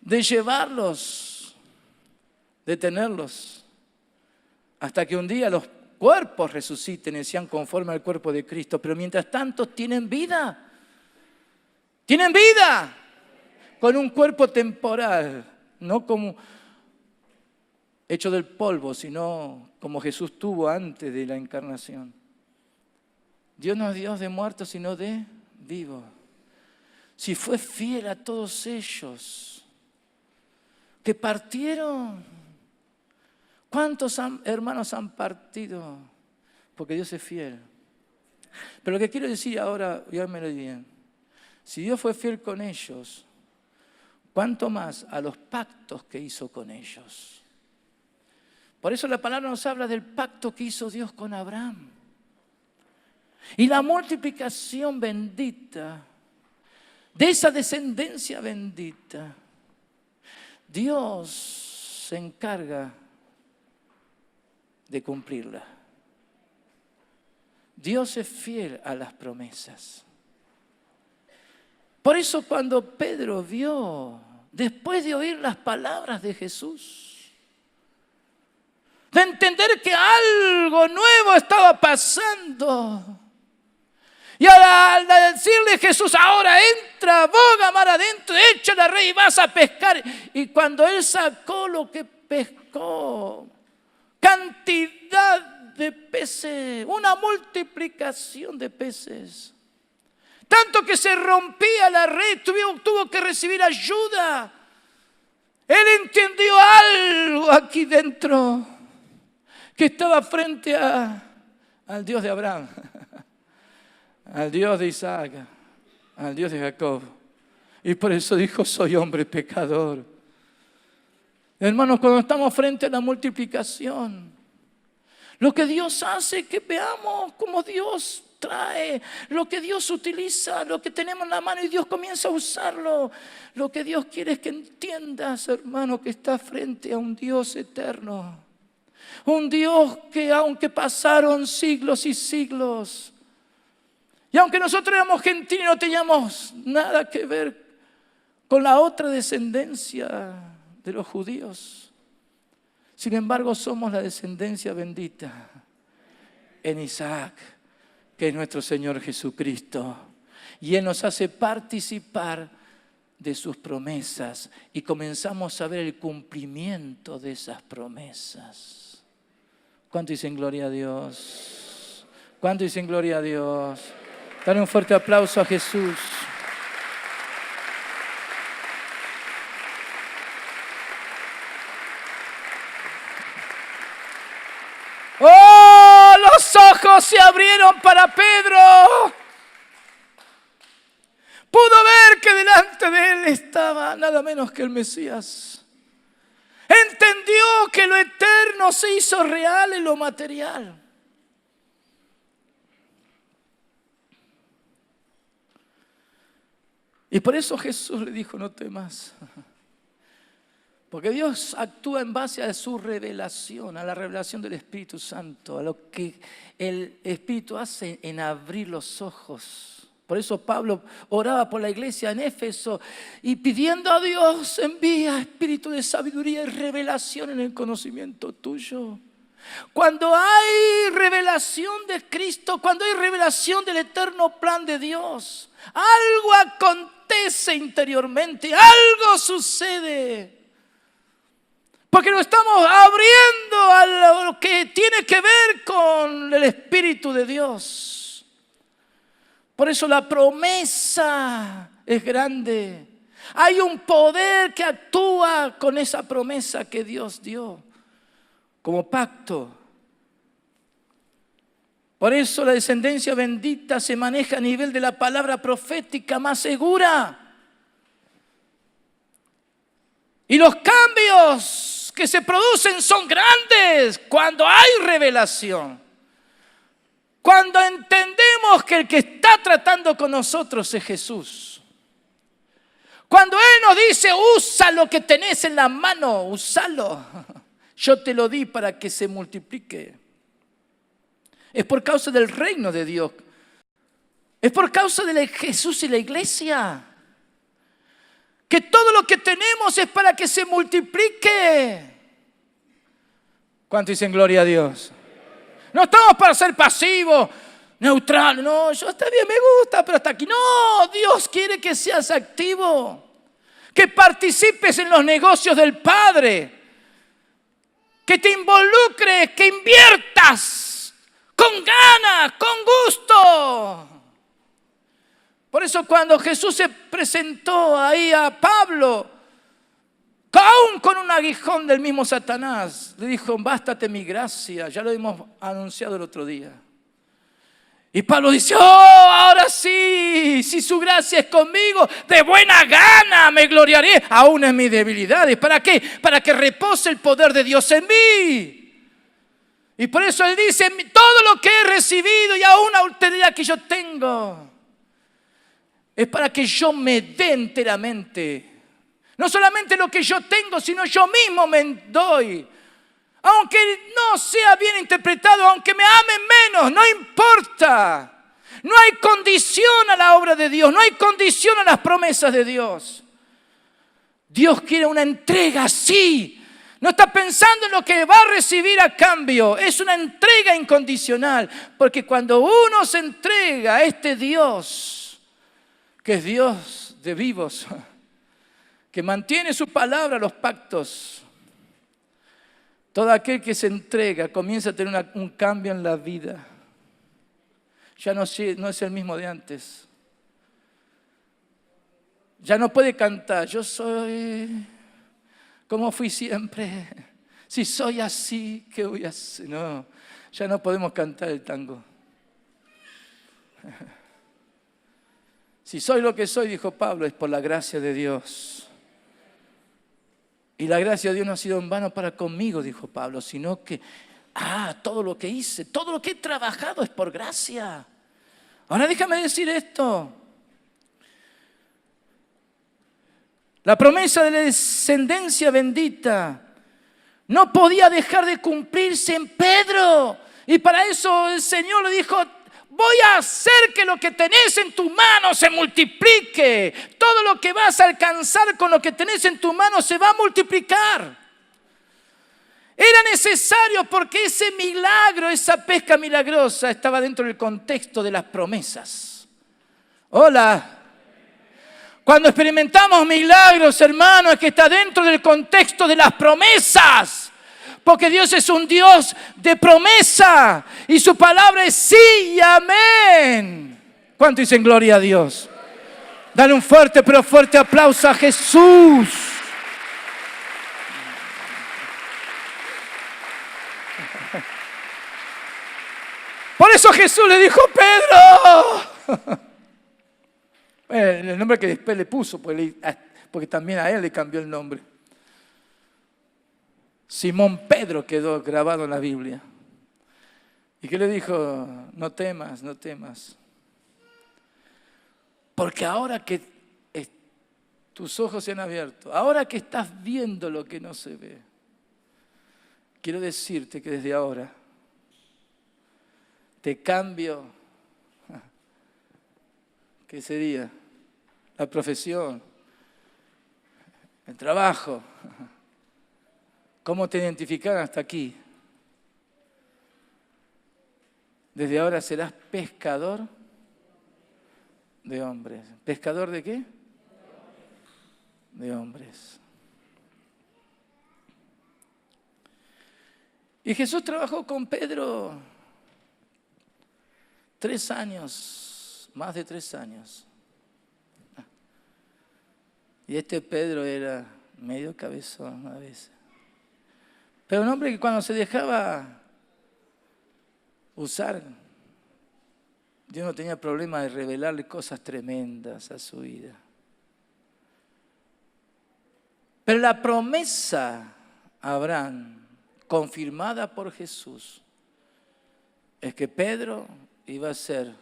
de llevarlos, de tenerlos, hasta que un día los cuerpos resuciten y sean conforme al cuerpo de Cristo? Pero mientras tanto tienen vida. Tienen vida con un cuerpo temporal, no como hecho del polvo, sino como Jesús tuvo antes de la encarnación. Dios no es Dios de muertos, sino de vivos. Si fue fiel a todos ellos que partieron, ¿cuántos hermanos han partido? Porque Dios es fiel. Pero lo que quiero decir ahora, oídmelo bien, si Dios fue fiel con ellos, ¿cuánto más a los pactos que hizo con ellos? Por eso la palabra nos habla del pacto que hizo Dios con Abraham. Y la multiplicación bendita, de esa descendencia bendita, Dios se encarga de cumplirla. Dios es fiel a las promesas. Por eso cuando Pedro vio, después de oír las palabras de Jesús, de entender que algo nuevo estaba pasando, y al decirle Jesús, ahora entra, boga mar adentro, echa la red y vas a pescar. Y cuando él sacó lo que pescó, cantidad de peces, una multiplicación de peces, tanto que se rompía la red, tuvo que recibir ayuda. Él entendió algo aquí dentro, que estaba frente al Dios de Abraham, al Dios de Isaac, al Dios de Jacob. Y por eso dijo, soy hombre pecador. Hermanos, cuando estamos frente a la multiplicación, lo que Dios hace es que veamos cómo Dios trae, lo que Dios utiliza, lo que tenemos en la mano y Dios comienza a usarlo. Lo que Dios quiere es que entiendas, hermano, que estás frente a un Dios eterno. Un Dios que aunque pasaron siglos y siglos, y aunque nosotros éramos gentiles y no teníamos nada que ver con la otra descendencia de los judíos, sin embargo somos la descendencia bendita en Isaac, que es nuestro Señor Jesucristo. Y Él nos hace participar de sus promesas y comenzamos a ver el cumplimiento de esas promesas. ¿Cuánto dicen gloria a Dios? ¿Cuánto dicen gloria a Dios? Dale un fuerte aplauso a Jesús. ¡Oh! Los ojos se abrieron para Pedro. Pudo ver que delante de él estaba nada menos que el Mesías. Entendió que lo eterno se hizo real en lo material. Y por eso Jesús le dijo, no temas. Porque Dios actúa en base a su revelación, a la revelación del Espíritu Santo, a lo que el Espíritu hace en abrir los ojos. Por eso Pablo oraba por la iglesia en Éfeso y pidiendo a Dios, envía espíritu de sabiduría y revelación en el conocimiento tuyo. Cuando hay revelación de Cristo, cuando hay revelación del eterno plan de Dios, algo acontece interiormente, algo sucede. Porque nos estamos abriendo a lo que tiene que ver con el Espíritu de Dios. Por eso la promesa es grande. Hay un poder que actúa con esa promesa que Dios dio como pacto. Por eso la descendencia bendita se maneja a nivel de la palabra profética más segura. Y los cambios que se producen son grandes cuando hay revelación. Cuando entendemos que el que está tratando con nosotros es Jesús. Cuando Él nos dice, usa lo que tenés en la mano, úsalo. Yo te lo di para que se multiplique. Es por causa del reino de Dios. Es por causa de Jesús y la iglesia. Que todo lo que tenemos es para que se multiplique. ¿Cuánto dicen gloria a Dios? No estamos para ser pasivos, neutrales. No, yo está bien, me gusta, pero hasta aquí. No, Dios quiere que seas activo. Que participes en los negocios del Padre. Que te involucres, que inviertas con ganas, con gusto. Por eso cuando Jesús se presentó ahí a Pablo, aún con un aguijón del mismo Satanás, le dijo, bástate mi gracia. Ya lo hemos anunciado el otro día. Y Pablo dice, oh, ahora sí, si su gracia es conmigo, de buena gana me gloriaré, aún en mis debilidades. ¿Para qué? Para que repose el poder de Dios en mí. Y por eso Él dice, todo lo que he recibido y aún la autoridad que yo tengo, es para que yo me dé enteramente. No solamente lo que yo tengo, sino yo mismo me doy. Aunque no sea bien interpretado, aunque me amen menos, no importa. No hay condición a la obra de Dios, no hay condición a las promesas de Dios. Dios quiere una entrega así. No está pensando en lo que va a recibir a cambio. Es una entrega incondicional. Porque cuando uno se entrega a este Dios, que es Dios de vivos, que mantiene su palabra, los pactos, todo aquel que se entrega comienza a tener un cambio en la vida. Ya no es el mismo de antes. Ya no puede cantar, yo soy como fui siempre. Si soy así, ¿qué voy a hacer? No, ya no podemos cantar el tango. Si soy lo que soy, dijo Pablo, es por la gracia de Dios. Y la gracia de Dios no ha sido en vano para conmigo, dijo Pablo, sino que, todo lo que hice, todo lo que he trabajado es por gracia. Ahora déjame decir esto. La promesa de la descendencia bendita no podía dejar de cumplirse en Pedro. Y para eso el Señor le dijo, voy a hacer que lo que tenés en tu mano se multiplique. Todo lo que vas a alcanzar con lo que tenés en tu mano se va a multiplicar. Era necesario porque ese milagro, esa pesca milagrosa estaba dentro del contexto de las promesas. Hola. Cuando experimentamos milagros, hermanos, es que está dentro del contexto de las promesas. Porque Dios es un Dios de promesa y su palabra es sí y amén. ¿Cuánto dicen gloria a Dios? Dale un fuerte pero fuerte aplauso a Jesús. Por eso Jesús le dijo, Pedro. El nombre que después le puso, porque también a él le cambió el nombre. Simón Pedro quedó grabado en la Biblia. ¿Y qué le dijo? No temas, no temas. Porque ahora que tus ojos se han abierto, ahora que estás viendo lo que no se ve, quiero decirte que desde ahora te cambio, ¿qué sería? La profesión, el trabajo. ¿Cómo te identifican hasta aquí? Desde ahora serás pescador de hombres. ¿Pescador de qué? De hombres. Y Jesús trabajó con Pedro 3 años, más de 3 años. Y este Pedro era medio cabezón a veces. Pero un hombre que cuando se dejaba usar, Dios no tenía problema de revelarle cosas tremendas a su vida. Pero la promesa a Abraham, confirmada por Jesús, es que Pedro iba a ser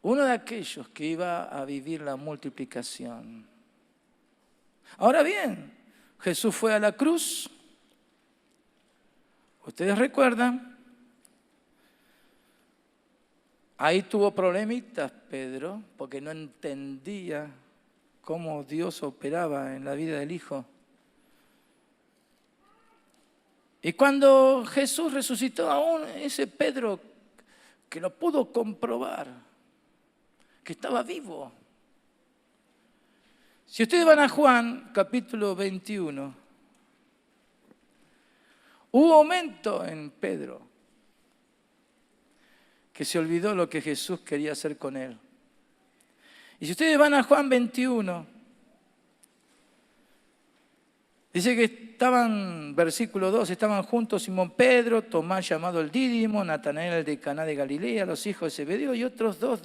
uno de aquellos que iba a vivir la multiplicación. Ahora bien, Jesús fue a la cruz. Ustedes recuerdan, ahí tuvo problemitas Pedro, porque no entendía cómo Dios operaba en la vida del Hijo. Y cuando Jesús resucitó, aún ese Pedro que lo pudo comprobar, que estaba vivo. Si ustedes van a Juan, capítulo 21, hubo un momento en Pedro que se olvidó lo que Jesús quería hacer con él. Y si ustedes van a Juan 21, dice que estaban, versículo 2, estaban juntos Simón Pedro, Tomás llamado el Dídimo, Natanael de Caná de Galilea, los hijos de Zebedeo y otros 2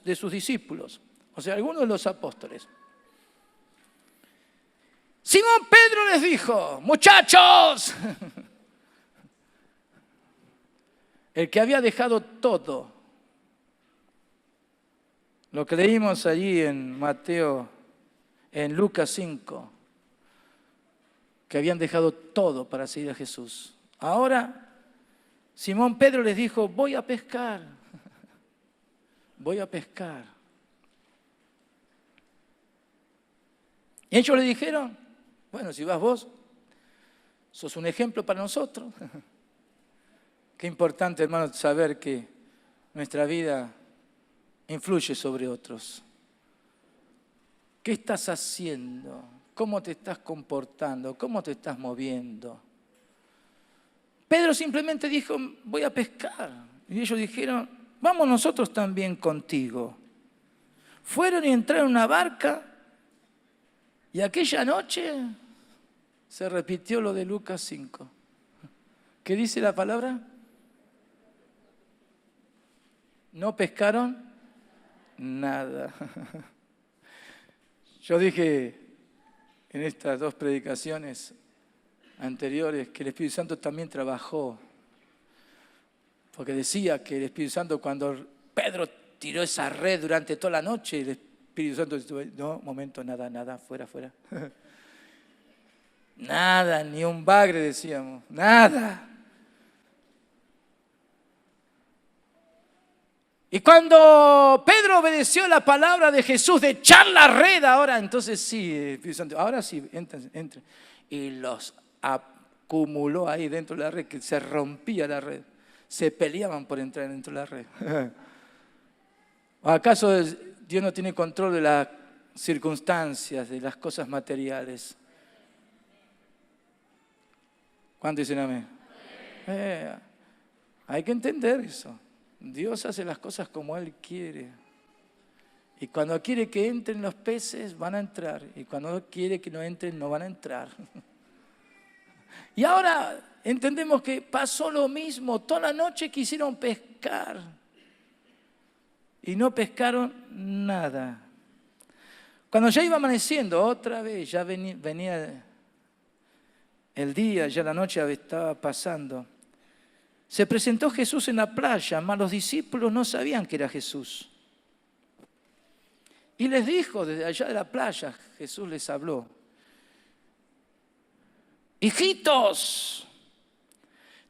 de sus discípulos, o sea, algunos de los apóstoles. Simón Pedro les dijo, muchachos, el que había dejado todo, lo que leímos allí en Mateo, en Lucas 5, que habían dejado todo para seguir a Jesús. Ahora, Simón Pedro les dijo, voy a pescar, voy a pescar. Y ellos le dijeron, bueno, si vas vos, sos un ejemplo para nosotros. Qué importante, hermano, saber que nuestra vida influye sobre otros. ¿Qué estás haciendo? ¿Cómo te estás comportando? ¿Cómo te estás moviendo? Pedro simplemente dijo, voy a pescar. Y ellos dijeron, vamos nosotros también contigo. Fueron y entraron en una barca y aquella noche se repitió lo de Lucas 5. ¿Qué dice la palabra? No pescaron nada. Yo dije en estas 2 predicaciones anteriores que el Espíritu Santo también trabajó Porque decía que el Espíritu Santo, cuando Pedro tiró esa red durante toda la noche, el Espíritu Santo estuvo, no, momento, nada, fuera. Nada, ni un bagre decíamos, nada. Y cuando Pedro obedeció la palabra de Jesús de echar la red, ahora entonces sí, Espíritu Santo, ahora sí, entra. Y los acumuló ahí dentro de la red, que se rompía la red. Se peleaban por entrar dentro de la red. ¿O acaso Dios no tiene control de las circunstancias, de las cosas materiales? ¿Cuántos dicen amén? Hay que entender eso. Dios hace las cosas como Él quiere. Y cuando quiere que entren los peces, van a entrar. Y cuando quiere que no entren, no van a entrar. Y ahora entendemos que pasó lo mismo. Toda la noche quisieron pescar. Y no pescaron nada. Cuando ya iba amaneciendo, otra vez, ya venía el día, ya la noche estaba pasando. Se presentó Jesús en la playa, mas los discípulos no sabían que era Jesús. Y les dijo desde allá de la playa, Jesús les habló: hijitos,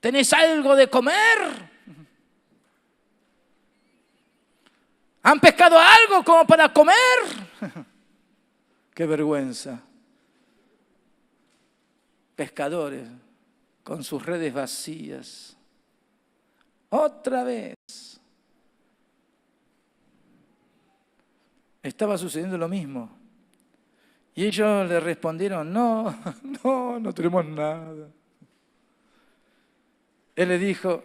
¿tenés algo de comer? ¿Han pescado algo como para comer? ¡Qué vergüenza! Pescadores con sus redes vacías. Otra vez. Estaba sucediendo lo mismo. Y ellos le respondieron: no tenemos nada. Él le dijo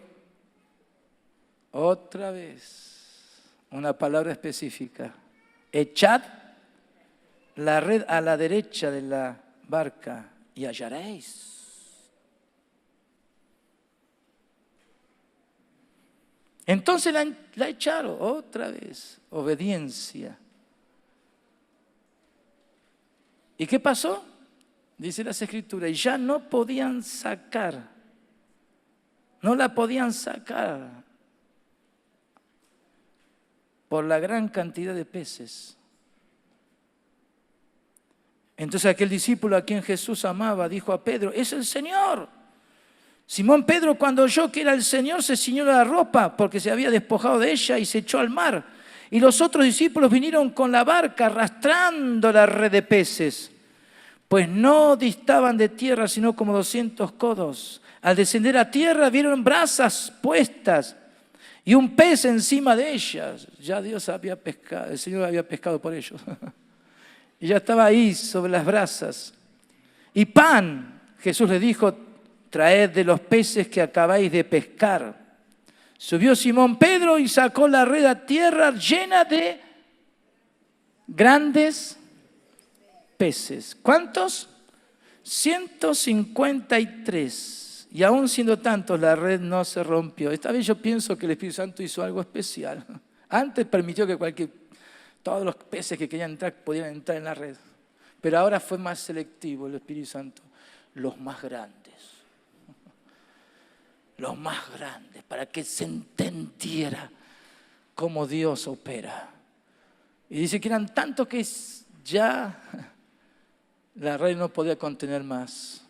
otra vez una palabra específica: echad la red a la derecha de la barca y hallaréis. Entonces la echaron otra vez, obediencia. ¿Y qué pasó? Dice las Escrituras, y ya no podían sacar, no la podían sacar por la gran cantidad de peces. Entonces aquel discípulo a quien Jesús amaba dijo a Pedro: es el Señor. Simón Pedro, cuando oyó que era el Señor, se ciñó la ropa porque se había despojado de ella y se echó al mar. Y los otros discípulos vinieron con la barca arrastrando la red de peces, pues no distaban de tierra sino como 200 codos. Al descender a tierra vieron brasas puestas y un pez encima de ellas. Ya Dios había pescado, el Señor había pescado por ellos. Y ya estaba ahí sobre las brasas. Y pan, Jesús le dijo: traed de los peces que acabáis de pescar. Subió Simón Pedro y sacó la red a tierra llena de grandes peces. ¿Cuántos? 153. Y aún siendo tantos, la red no se rompió. Esta vez yo pienso que el Espíritu Santo hizo algo especial. Antes permitió que todos los peces que querían entrar pudieran entrar en la red. Pero ahora fue más selectivo el Espíritu Santo. Los más grandes. Los más grandes, para que se entendiera cómo Dios opera. Y dice que eran tantos que ya la red no podía contener más.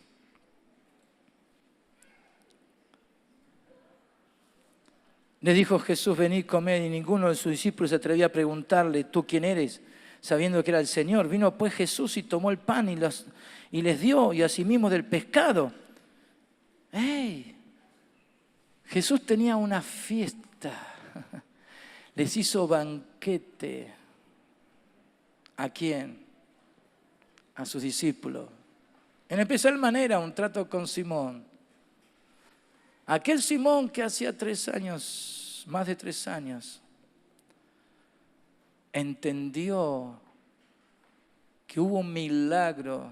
Le dijo Jesús: venid, comed, y ninguno de sus discípulos se atrevía a preguntarle: ¿tú quién eres?, sabiendo que era el Señor. Vino pues Jesús y tomó el pan y les dio, y asimismo del pescado. ¡Ey! Jesús tenía una fiesta, les hizo banquete. ¿A quién? A sus discípulos. En especial manera, un trato con Simón. Aquel Simón que hacía 3 años, más de 3 años, entendió que hubo un milagro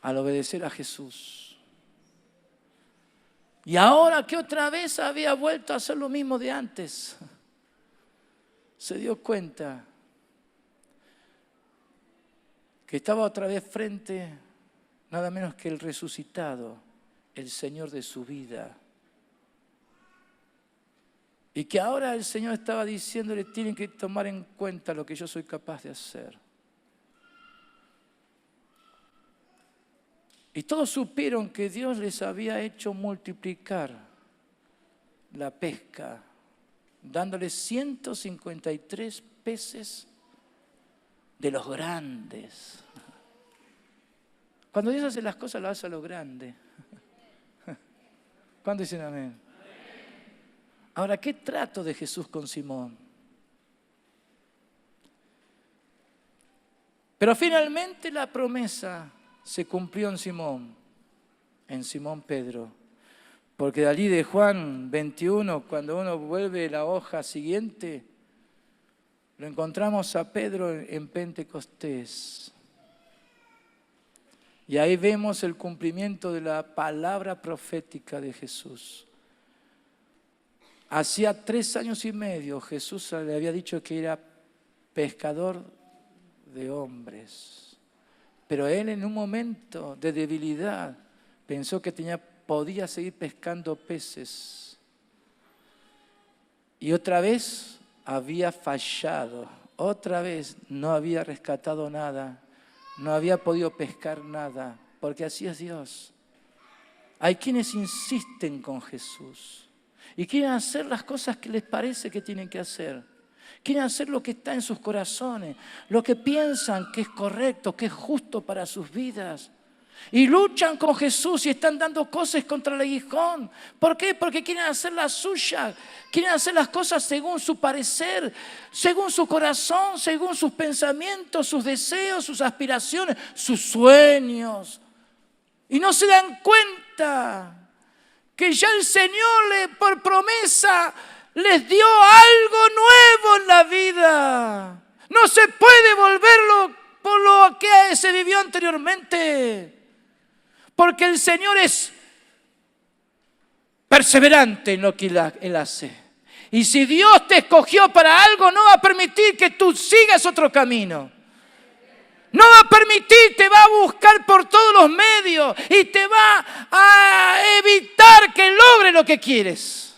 al obedecer a Jesús. Y ahora que otra vez había vuelto a hacer lo mismo de antes, se dio cuenta que estaba otra vez frente nada menos que el resucitado, el Señor de su vida. Y que ahora el Señor estaba diciéndole, tienen que tomar en cuenta lo que yo soy capaz de hacer. Y todos supieron que Dios les había hecho multiplicar la pesca, dándoles 153 peces de los grandes. Cuando Dios hace las cosas, las hace a lo grande. ¿Cuándo dicen amén? Ahora, ¿qué trato de Jesús con Simón? Pero finalmente la promesa se cumplió en Simón Pedro. Porque de allí de Juan 21, cuando uno vuelve la hoja siguiente, lo encontramos a Pedro en Pentecostés. Y ahí vemos el cumplimiento de la palabra profética de Jesús. Hacía 3 años y medio Jesús le había dicho que era pescador de hombres. Pero él en un momento de debilidad pensó que podía seguir pescando peces. Y otra vez había fallado. Otra vez no había rescatado nada. No había podido pescar nada. Porque así es Dios. Hay quienes insisten con Jesús. Y quieren hacer las cosas que les parece que tienen que hacer. Quieren hacer lo que está en sus corazones, lo que piensan que es correcto, que es justo para sus vidas. Y luchan con Jesús y están dando cosas contra el aguijón. ¿Por qué? Porque quieren hacer la suya. Quieren hacer las cosas según su parecer, según su corazón, según sus pensamientos, sus deseos, sus aspiraciones, sus sueños. Y no se dan cuenta que ya el Señor por promesa les dio algo nuevo en la vida. No se puede volverlo por lo que se vivió anteriormente. Porque el Señor es perseverante en lo que Él hace. Y si Dios te escogió para algo, no va a permitir que tú sigas otro camino. No va a permitir, te va a buscar por todos los medios y te va a evitar que logres lo que quieres.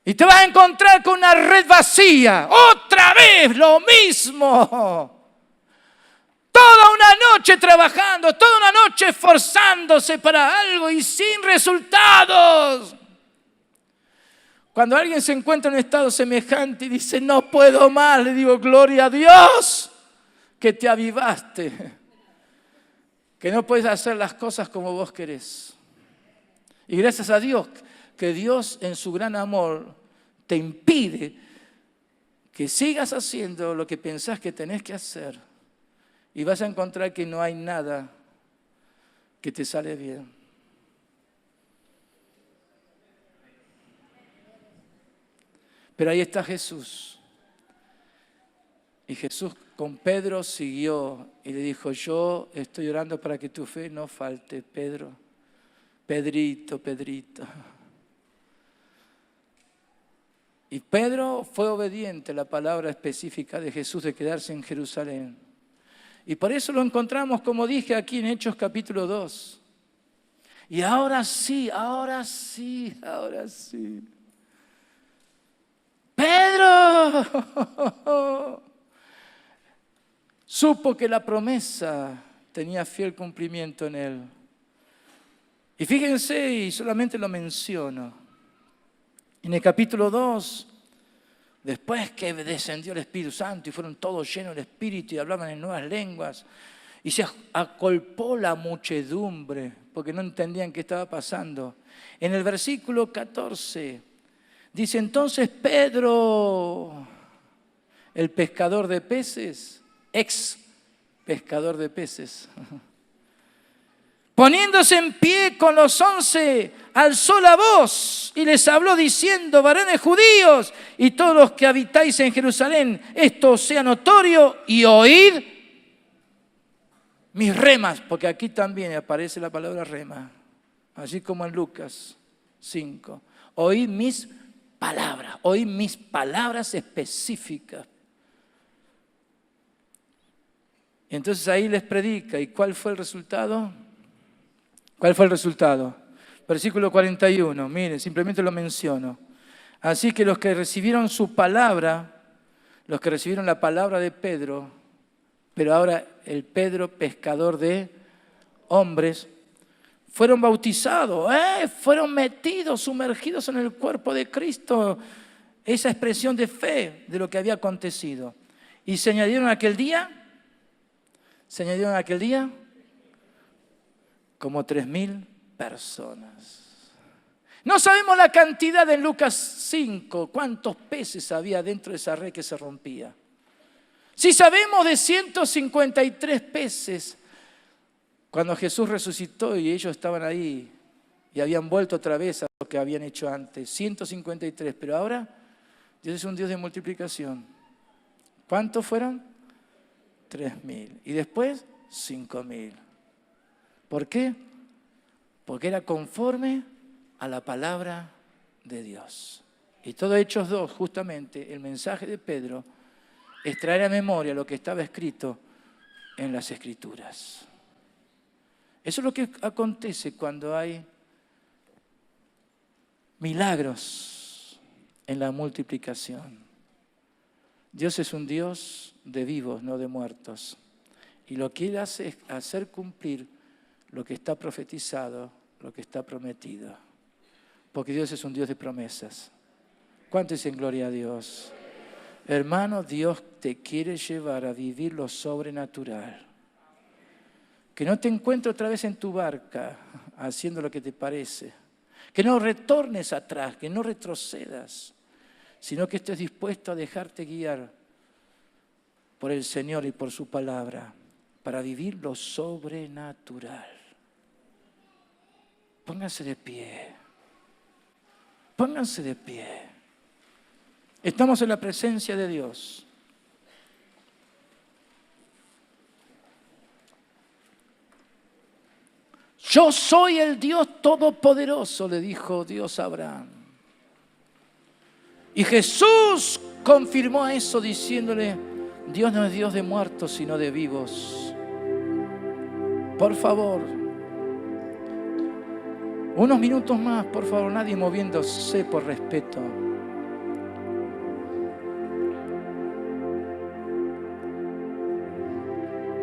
Y te vas a encontrar con una red vacía. Otra vez lo mismo. Toda una noche trabajando, toda una noche esforzándose para algo y sin resultados. Cuando alguien se encuentra en un estado semejante y dice, no puedo más, le digo, gloria a Dios que te avivaste, que no puedes hacer las cosas como vos querés. Y gracias a Dios, que Dios en su gran amor te impide que sigas haciendo lo que pensás que tenés que hacer. Y vas a encontrar que no hay nada que te sale bien. Pero ahí está Jesús. Y Jesús con Pedro siguió y le dijo, yo estoy orando para que tu fe no falte, Pedro. Pedrito. Y Pedro fue obediente a la palabra específica de Jesús de quedarse en Jerusalén. Y por eso lo encontramos, como dije aquí en Hechos capítulo 2. Y ahora sí. Pedro supo que la promesa tenía fiel cumplimiento en él. Y fíjense, y solamente lo menciono, en el capítulo 2, después que descendió el Espíritu Santo y fueron todos llenos del Espíritu y hablaban en nuevas lenguas, y se acolpó la muchedumbre porque no entendían qué estaba pasando. En el versículo 14 dice, entonces Pedro, el pescador de peces, ex pescador de peces, poniéndose en pie con los 11, alzó la voz y les habló diciendo, varones judíos y todos los que habitáis en Jerusalén, esto sea notorio y oíd mis remas, porque aquí también aparece la palabra rema, así como en Lucas 5. Oíd mis palabras específicas. Y entonces ahí les predica. ¿Y cuál fue el resultado? ¿Cuál fue el resultado? Versículo 41, miren, simplemente lo menciono. Así que los que recibieron su palabra, los que recibieron la palabra de Pedro, pero ahora el Pedro pescador de hombres, fueron bautizados, fueron metidos, sumergidos en el cuerpo de Cristo. Esa expresión de fe de lo que había acontecido. Y se añadieron aquel día como 3.000 personas. No sabemos la cantidad en Lucas 5, cuántos peces había dentro de esa red que se rompía. Si sabemos de 153 peces, cuando Jesús resucitó y ellos estaban ahí y habían vuelto otra vez a lo que habían hecho antes, 153, pero ahora Dios es un Dios de multiplicación. ¿Cuántos fueron? 3.000. Y después 5.000. ¿Por qué? Porque era conforme a la palabra de Dios. Y todo Hechos 2, justamente, el mensaje de Pedro, es traer a memoria lo que estaba escrito en las Escrituras. Eso es lo que acontece cuando hay milagros en la multiplicación. Dios es un Dios de vivos, no de muertos. Y lo que Él hace es hacer cumplir lo que está profetizado, lo que está prometido. Porque Dios es un Dios de promesas. ¿Cuánto dicen gloria a Dios? Hermano, Dios te quiere llevar a vivir lo sobrenatural. Que no te encuentres otra vez en tu barca haciendo lo que te parece. Que no retornes atrás, que no retrocedas, sino que estés dispuesto a dejarte guiar por el Señor y por su palabra para vivir lo sobrenatural. Pónganse de pie. Pónganse de pie. Estamos en la presencia de Dios. Yo soy el Dios Todopoderoso, le dijo Dios a Abraham. Y Jesús confirmó eso diciéndole, Dios no es Dios de muertos, sino de vivos. Por favor, unos minutos más, por favor, nadie moviéndose por respeto.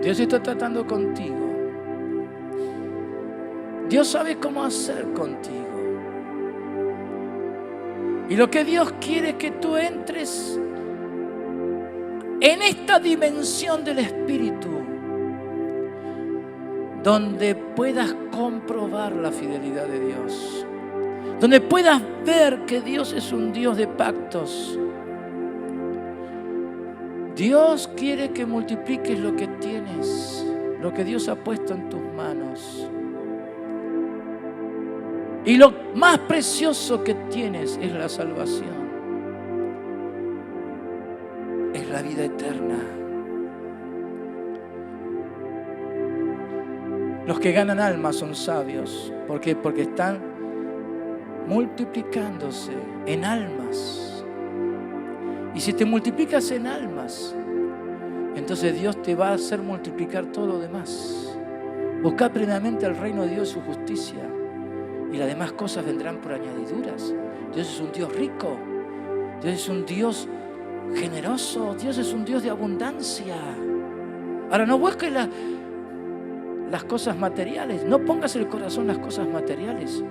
Dios está tratando contigo. Dios sabe cómo hacer contigo. Y lo que Dios quiere es que tú entres en esta dimensión del Espíritu, donde puedas comprobar la fidelidad de Dios, donde puedas ver que Dios es un Dios de pactos. Dios quiere que multipliques lo que tienes, lo que Dios ha puesto en tus manos. Y lo más precioso que tienes es la salvación, es la vida eterna. Los que ganan almas son sabios. ¿Por qué? Porque están multiplicándose en almas. Y si te multiplicas en almas, entonces Dios te va a hacer multiplicar todo lo demás. Busca primeramente el reino de Dios y su justicia, y las demás cosas vendrán por añadiduras. Dios es un Dios rico. Dios es un Dios generoso. Dios es un Dios de abundancia. Ahora, no busques las cosas materiales. No pongas el corazón en las cosas materiales.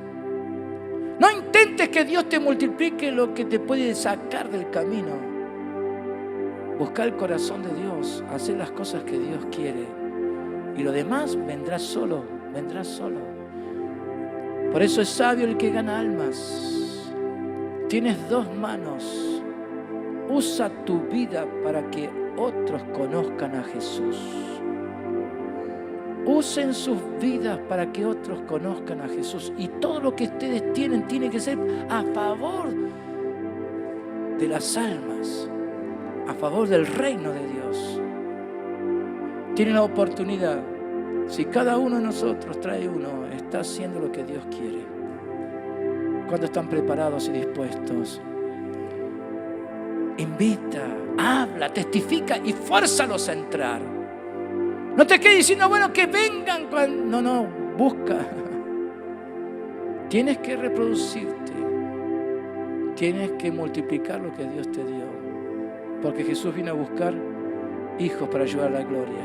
No intentes que Dios te multiplique lo que te puede sacar del camino. Busca el corazón de Dios. Hacer las cosas que Dios quiere. Y lo demás vendrá solo. Vendrá solo. Por eso es sabio el que gana almas. Tienes dos manos. Usa tu vida para que otros conozcan a Jesús. Usen sus vidas para que otros conozcan a Jesús. Y todo lo que ustedes tienen tiene que ser a favor de las almas, a favor del reino de Dios. Tienen la oportunidad. Si cada uno de nosotros trae uno, está haciendo lo que Dios quiere. ¿Cuántos están preparados y dispuestos? Invita, habla, testifica y fuérzalos a entrar. No te quedes diciendo, bueno, que vengan. No, busca. Tienes que reproducirte. tienes que multiplicar lo que Dios te dio. Porque Jesús vino a buscar hijos para ayudar a la gloria.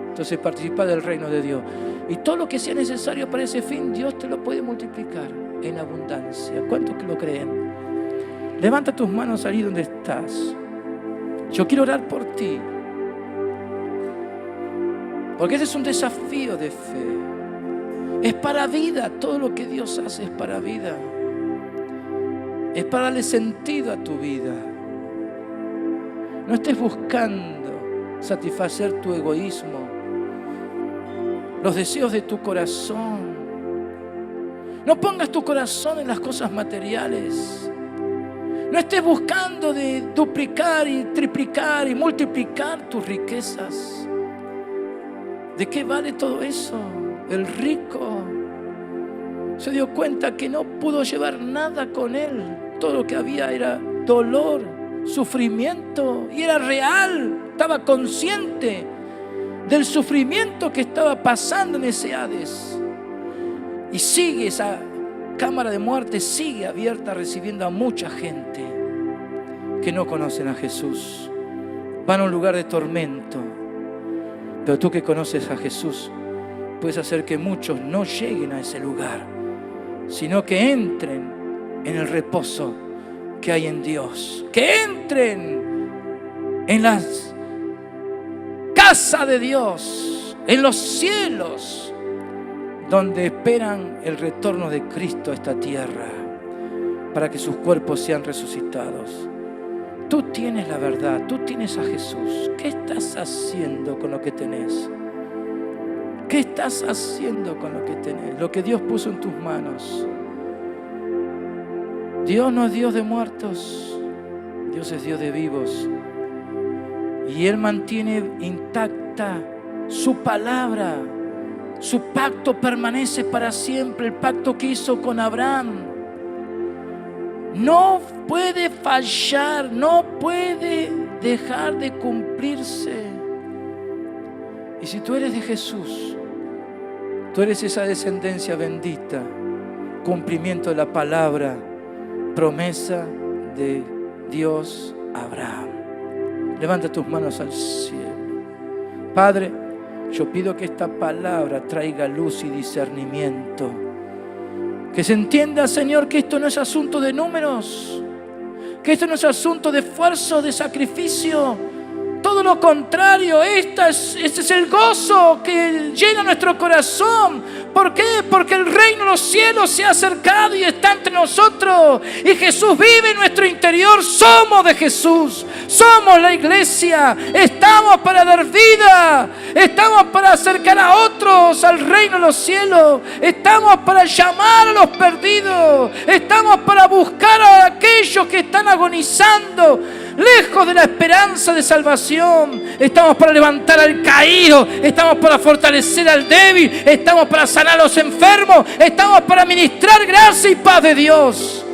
Entonces participa del reino de Dios. Y todo lo que sea necesario para ese fin, Dios te lo puede multiplicar en abundancia. ¿Cuántos que lo creen? Levanta tus manos ahí donde estás. Yo quiero orar por ti. Porque ese es un desafío de fe. Es para vida. Todo lo que Dios hace es para vida. Es para darle sentido a tu vida. No estés buscando satisfacer tu egoísmo, los deseos de tu corazón. No pongas tu corazón en las cosas materiales. No estés buscando de duplicar y triplicar y multiplicar tus riquezas. ¿De qué vale todo eso? El rico se dio cuenta que no pudo llevar nada con él. Todo lo que había era dolor, sufrimiento, y era real. Estaba consciente del sufrimiento que estaba pasando en ese Hades. Y sigue esa cámara de muerte, sigue abierta, recibiendo a mucha gente que no conocen a Jesús. Van a un lugar de tormento. Pero tú que conoces a Jesús, puedes hacer que muchos no lleguen a ese lugar, sino que entren en el reposo que hay en Dios. Que entren en las casas de Dios, en los cielos, donde esperan el retorno de Cristo a esta tierra, para que sus cuerpos sean resucitados. Tú tienes la verdad, tú tienes a Jesús. ¿Qué estás haciendo con lo que tenés? ¿Qué estás haciendo con lo que tenés? Lo que Dios puso en tus manos. Dios no es Dios de muertos, Dios es Dios de vivos. Y Él mantiene intacta su palabra. Su pacto permanece para siempre, el pacto que hizo con Abraham. No puede fallar, no puede dejar de cumplirse. Y si tú eres de Jesús, tú eres esa descendencia bendita, cumplimiento de la palabra, promesa de Dios a Abraham. Levanta tus manos al cielo. Padre, yo pido que esta palabra traiga luz y discernimiento. Que se entienda, Señor, que esto no es asunto de números, que esto no es asunto de esfuerzo, de sacrificio. Todo lo contrario, este es el gozo que llena nuestro corazón. ¿Por qué? Porque el reino de los cielos se ha acercado y está entre nosotros. Y Jesús vive en nuestro interior. Somos de Jesús. Somos la iglesia. Estamos para dar vida. Estamos para acercar a otros al reino de los cielos. Estamos para llamar a los perdidos. Estamos para buscar a aquellos que están agonizando, lejos de la esperanza de salvación. Estamos para levantar al caído. Estamos para fortalecer al débil. Estamos para sanar a los enfermos. Estamos para ministrar gracia y paz de Dios.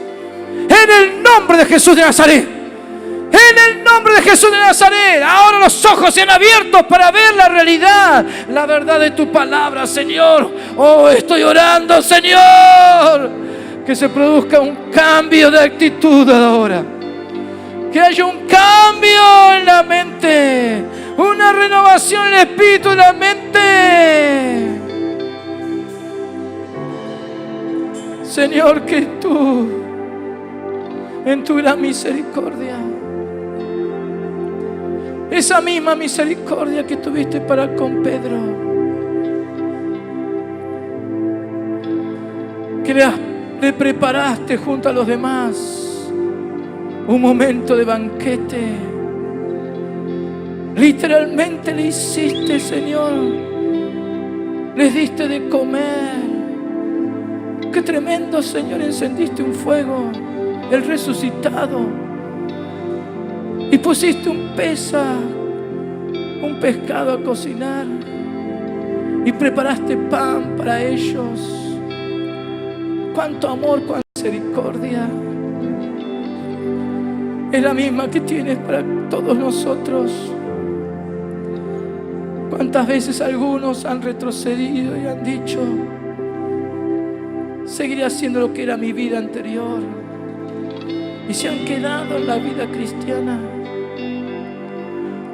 En el nombre de Jesús de Nazaret. En el nombre de Jesús de Nazaret. Ahora los ojos se han abierto para ver la realidad, la verdad de tu palabra, Señor. Oh, estoy orando, Señor, que se produzca un cambio de actitud ahora. Que haya un cambio en la mente, una renovación en el espíritu de la mente. Señor, que tú, en tu gran misericordia, esa misma misericordia que tuviste para con Pedro, que le preparaste junto a los demás un momento de banquete. Literalmente le hiciste, Señor. Les diste de comer. Qué tremendo, Señor. Encendiste un fuego, el resucitado, y pusiste un pescado a cocinar, y preparaste pan para ellos. Cuánto amor, cuánta misericordia. Es la misma que tienes para todos nosotros. ¿Cuántas veces algunos han retrocedido y han dicho: seguiré haciendo lo que era mi vida anterior? y se han quedado en la vida cristiana.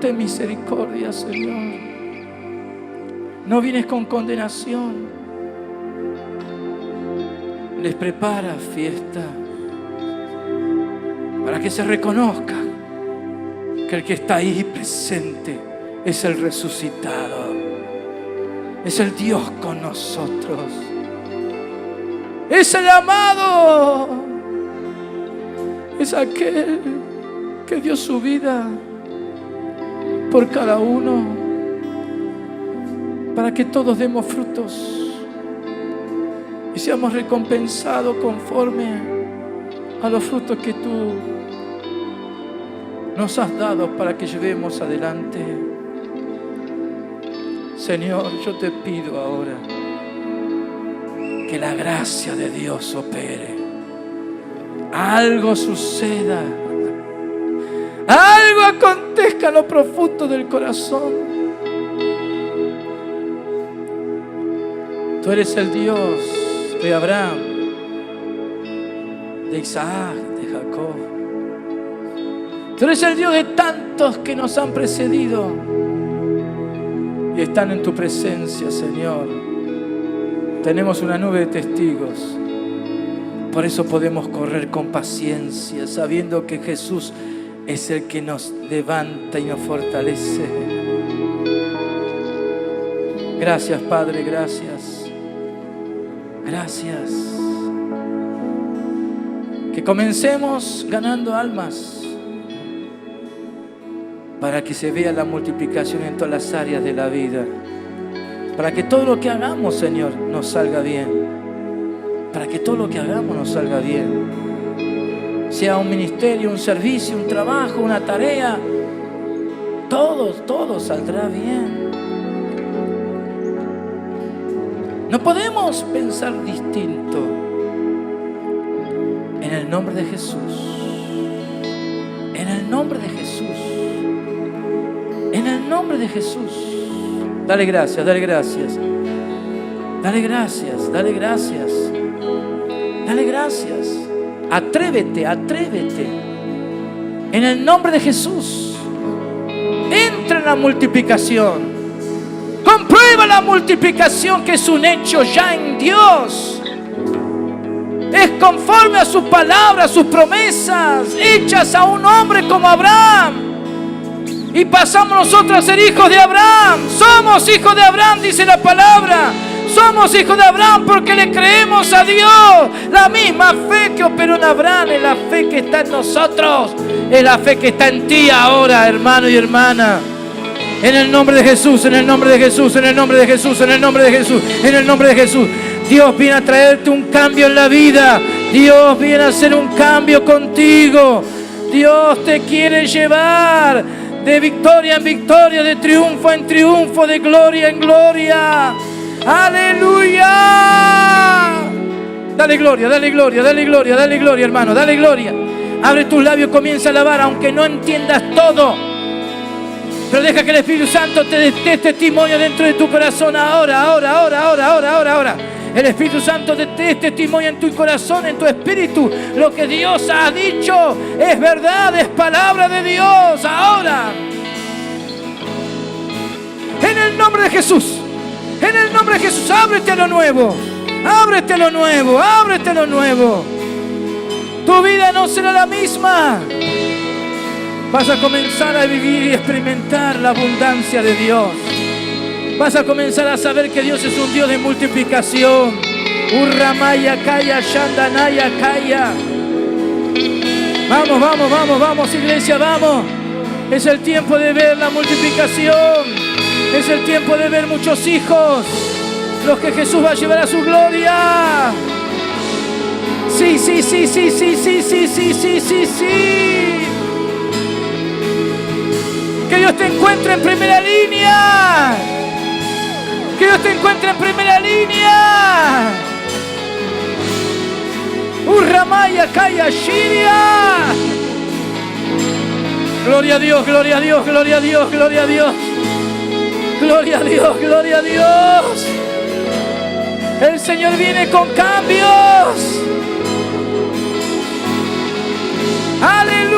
Ten misericordia, Señor. No vienes con condenación. Les prepara fiesta para que se reconozca que el que está ahí presente es el resucitado, es el Dios con nosotros, es el amado, es aquel que dio su vida por cada uno para que todos demos frutos y seamos recompensados conforme a los frutos que tú nos has dado para que llevemos adelante. Señor, yo te pido ahora que la gracia de Dios opere, algo suceda, algo acontezca en lo profundo del corazón. Tú eres el Dios de Abraham, de Isaac, de Jacob. Tú eres el Dios de tantos que nos han precedido y están en tu presencia, Señor. Tenemos una nube de testigos. Por eso podemos correr con paciencia, sabiendo que Jesús es el que nos levanta y nos fortalece. Gracias, Padre, gracias. Gracias. Que comencemos ganando almas para que se vea la multiplicación en todas las áreas de la vida. Para que todo lo que hagamos, Señor, nos salga bien. Para que todo lo que hagamos nos salga bien. Sea un ministerio, un servicio, un trabajo, una tarea. Todo saldrá bien. No podemos pensar distinto. En el nombre de Jesús. En el nombre de Jesús. En el nombre de Jesús. Dale gracias, dale gracias. Dale gracias, dale gracias. Dale gracias. Atrévete, atrévete. En el nombre de Jesús. Entra en la multiplicación. Comprueba la multiplicación, que es un hecho ya en Dios. Es conforme a su palabra, a sus promesas, hechas a un hombre como Abraham. Y pasamos nosotros a ser hijos de Abraham. Somos hijos de Abraham, dice la palabra. Somos hijos de Abraham porque le creemos a Dios. La misma fe que operó en Abraham es la fe que está en nosotros. Es la fe que está en ti ahora, hermano y hermana. En el nombre de Jesús, en el nombre de Jesús, en el nombre de Jesús, en el nombre de Jesús, en el nombre de Jesús. Dios viene a traerte un cambio en la vida. Dios viene a hacer un cambio contigo. Dios te quiere llevar de victoria en victoria, de triunfo en triunfo, de gloria en gloria. ¡Aleluya! Dale gloria, dale gloria, dale gloria, dale gloria, hermano, dale gloria. Abre tus labios, comienza a alabar, aunque no entiendas todo. Pero deja que el Espíritu Santo te dé testimonio dentro de tu corazón ahora. El Espíritu Santo te dé testimonio en tu corazón, en tu espíritu. Lo que Dios ha dicho es verdad, es palabra de Dios ahora. En el nombre de Jesús. En el nombre de Jesús, ábrete a lo nuevo. Ábrete a lo nuevo, ábrete a lo nuevo. Tu vida no será la misma. Vas a comenzar a vivir y experimentar la abundancia de Dios. Vas a comenzar a saber que Dios es un Dios de multiplicación. Urramaya kaya, shandanaya kaya. Vamos, iglesia, vamos. Es el tiempo de ver la multiplicación. Es el tiempo de ver muchos hijos, los que Jesús va a llevar a su gloria. Sí. Que Dios te encuentre en primera línea. Que Dios te encuentre en primera línea. Urramaya kaya shiria. Gloria a Dios, gloria a Dios, gloria a Dios, gloria a Dios. Gloria a Dios, gloria a Dios. El Señor viene con cambios. aleluya.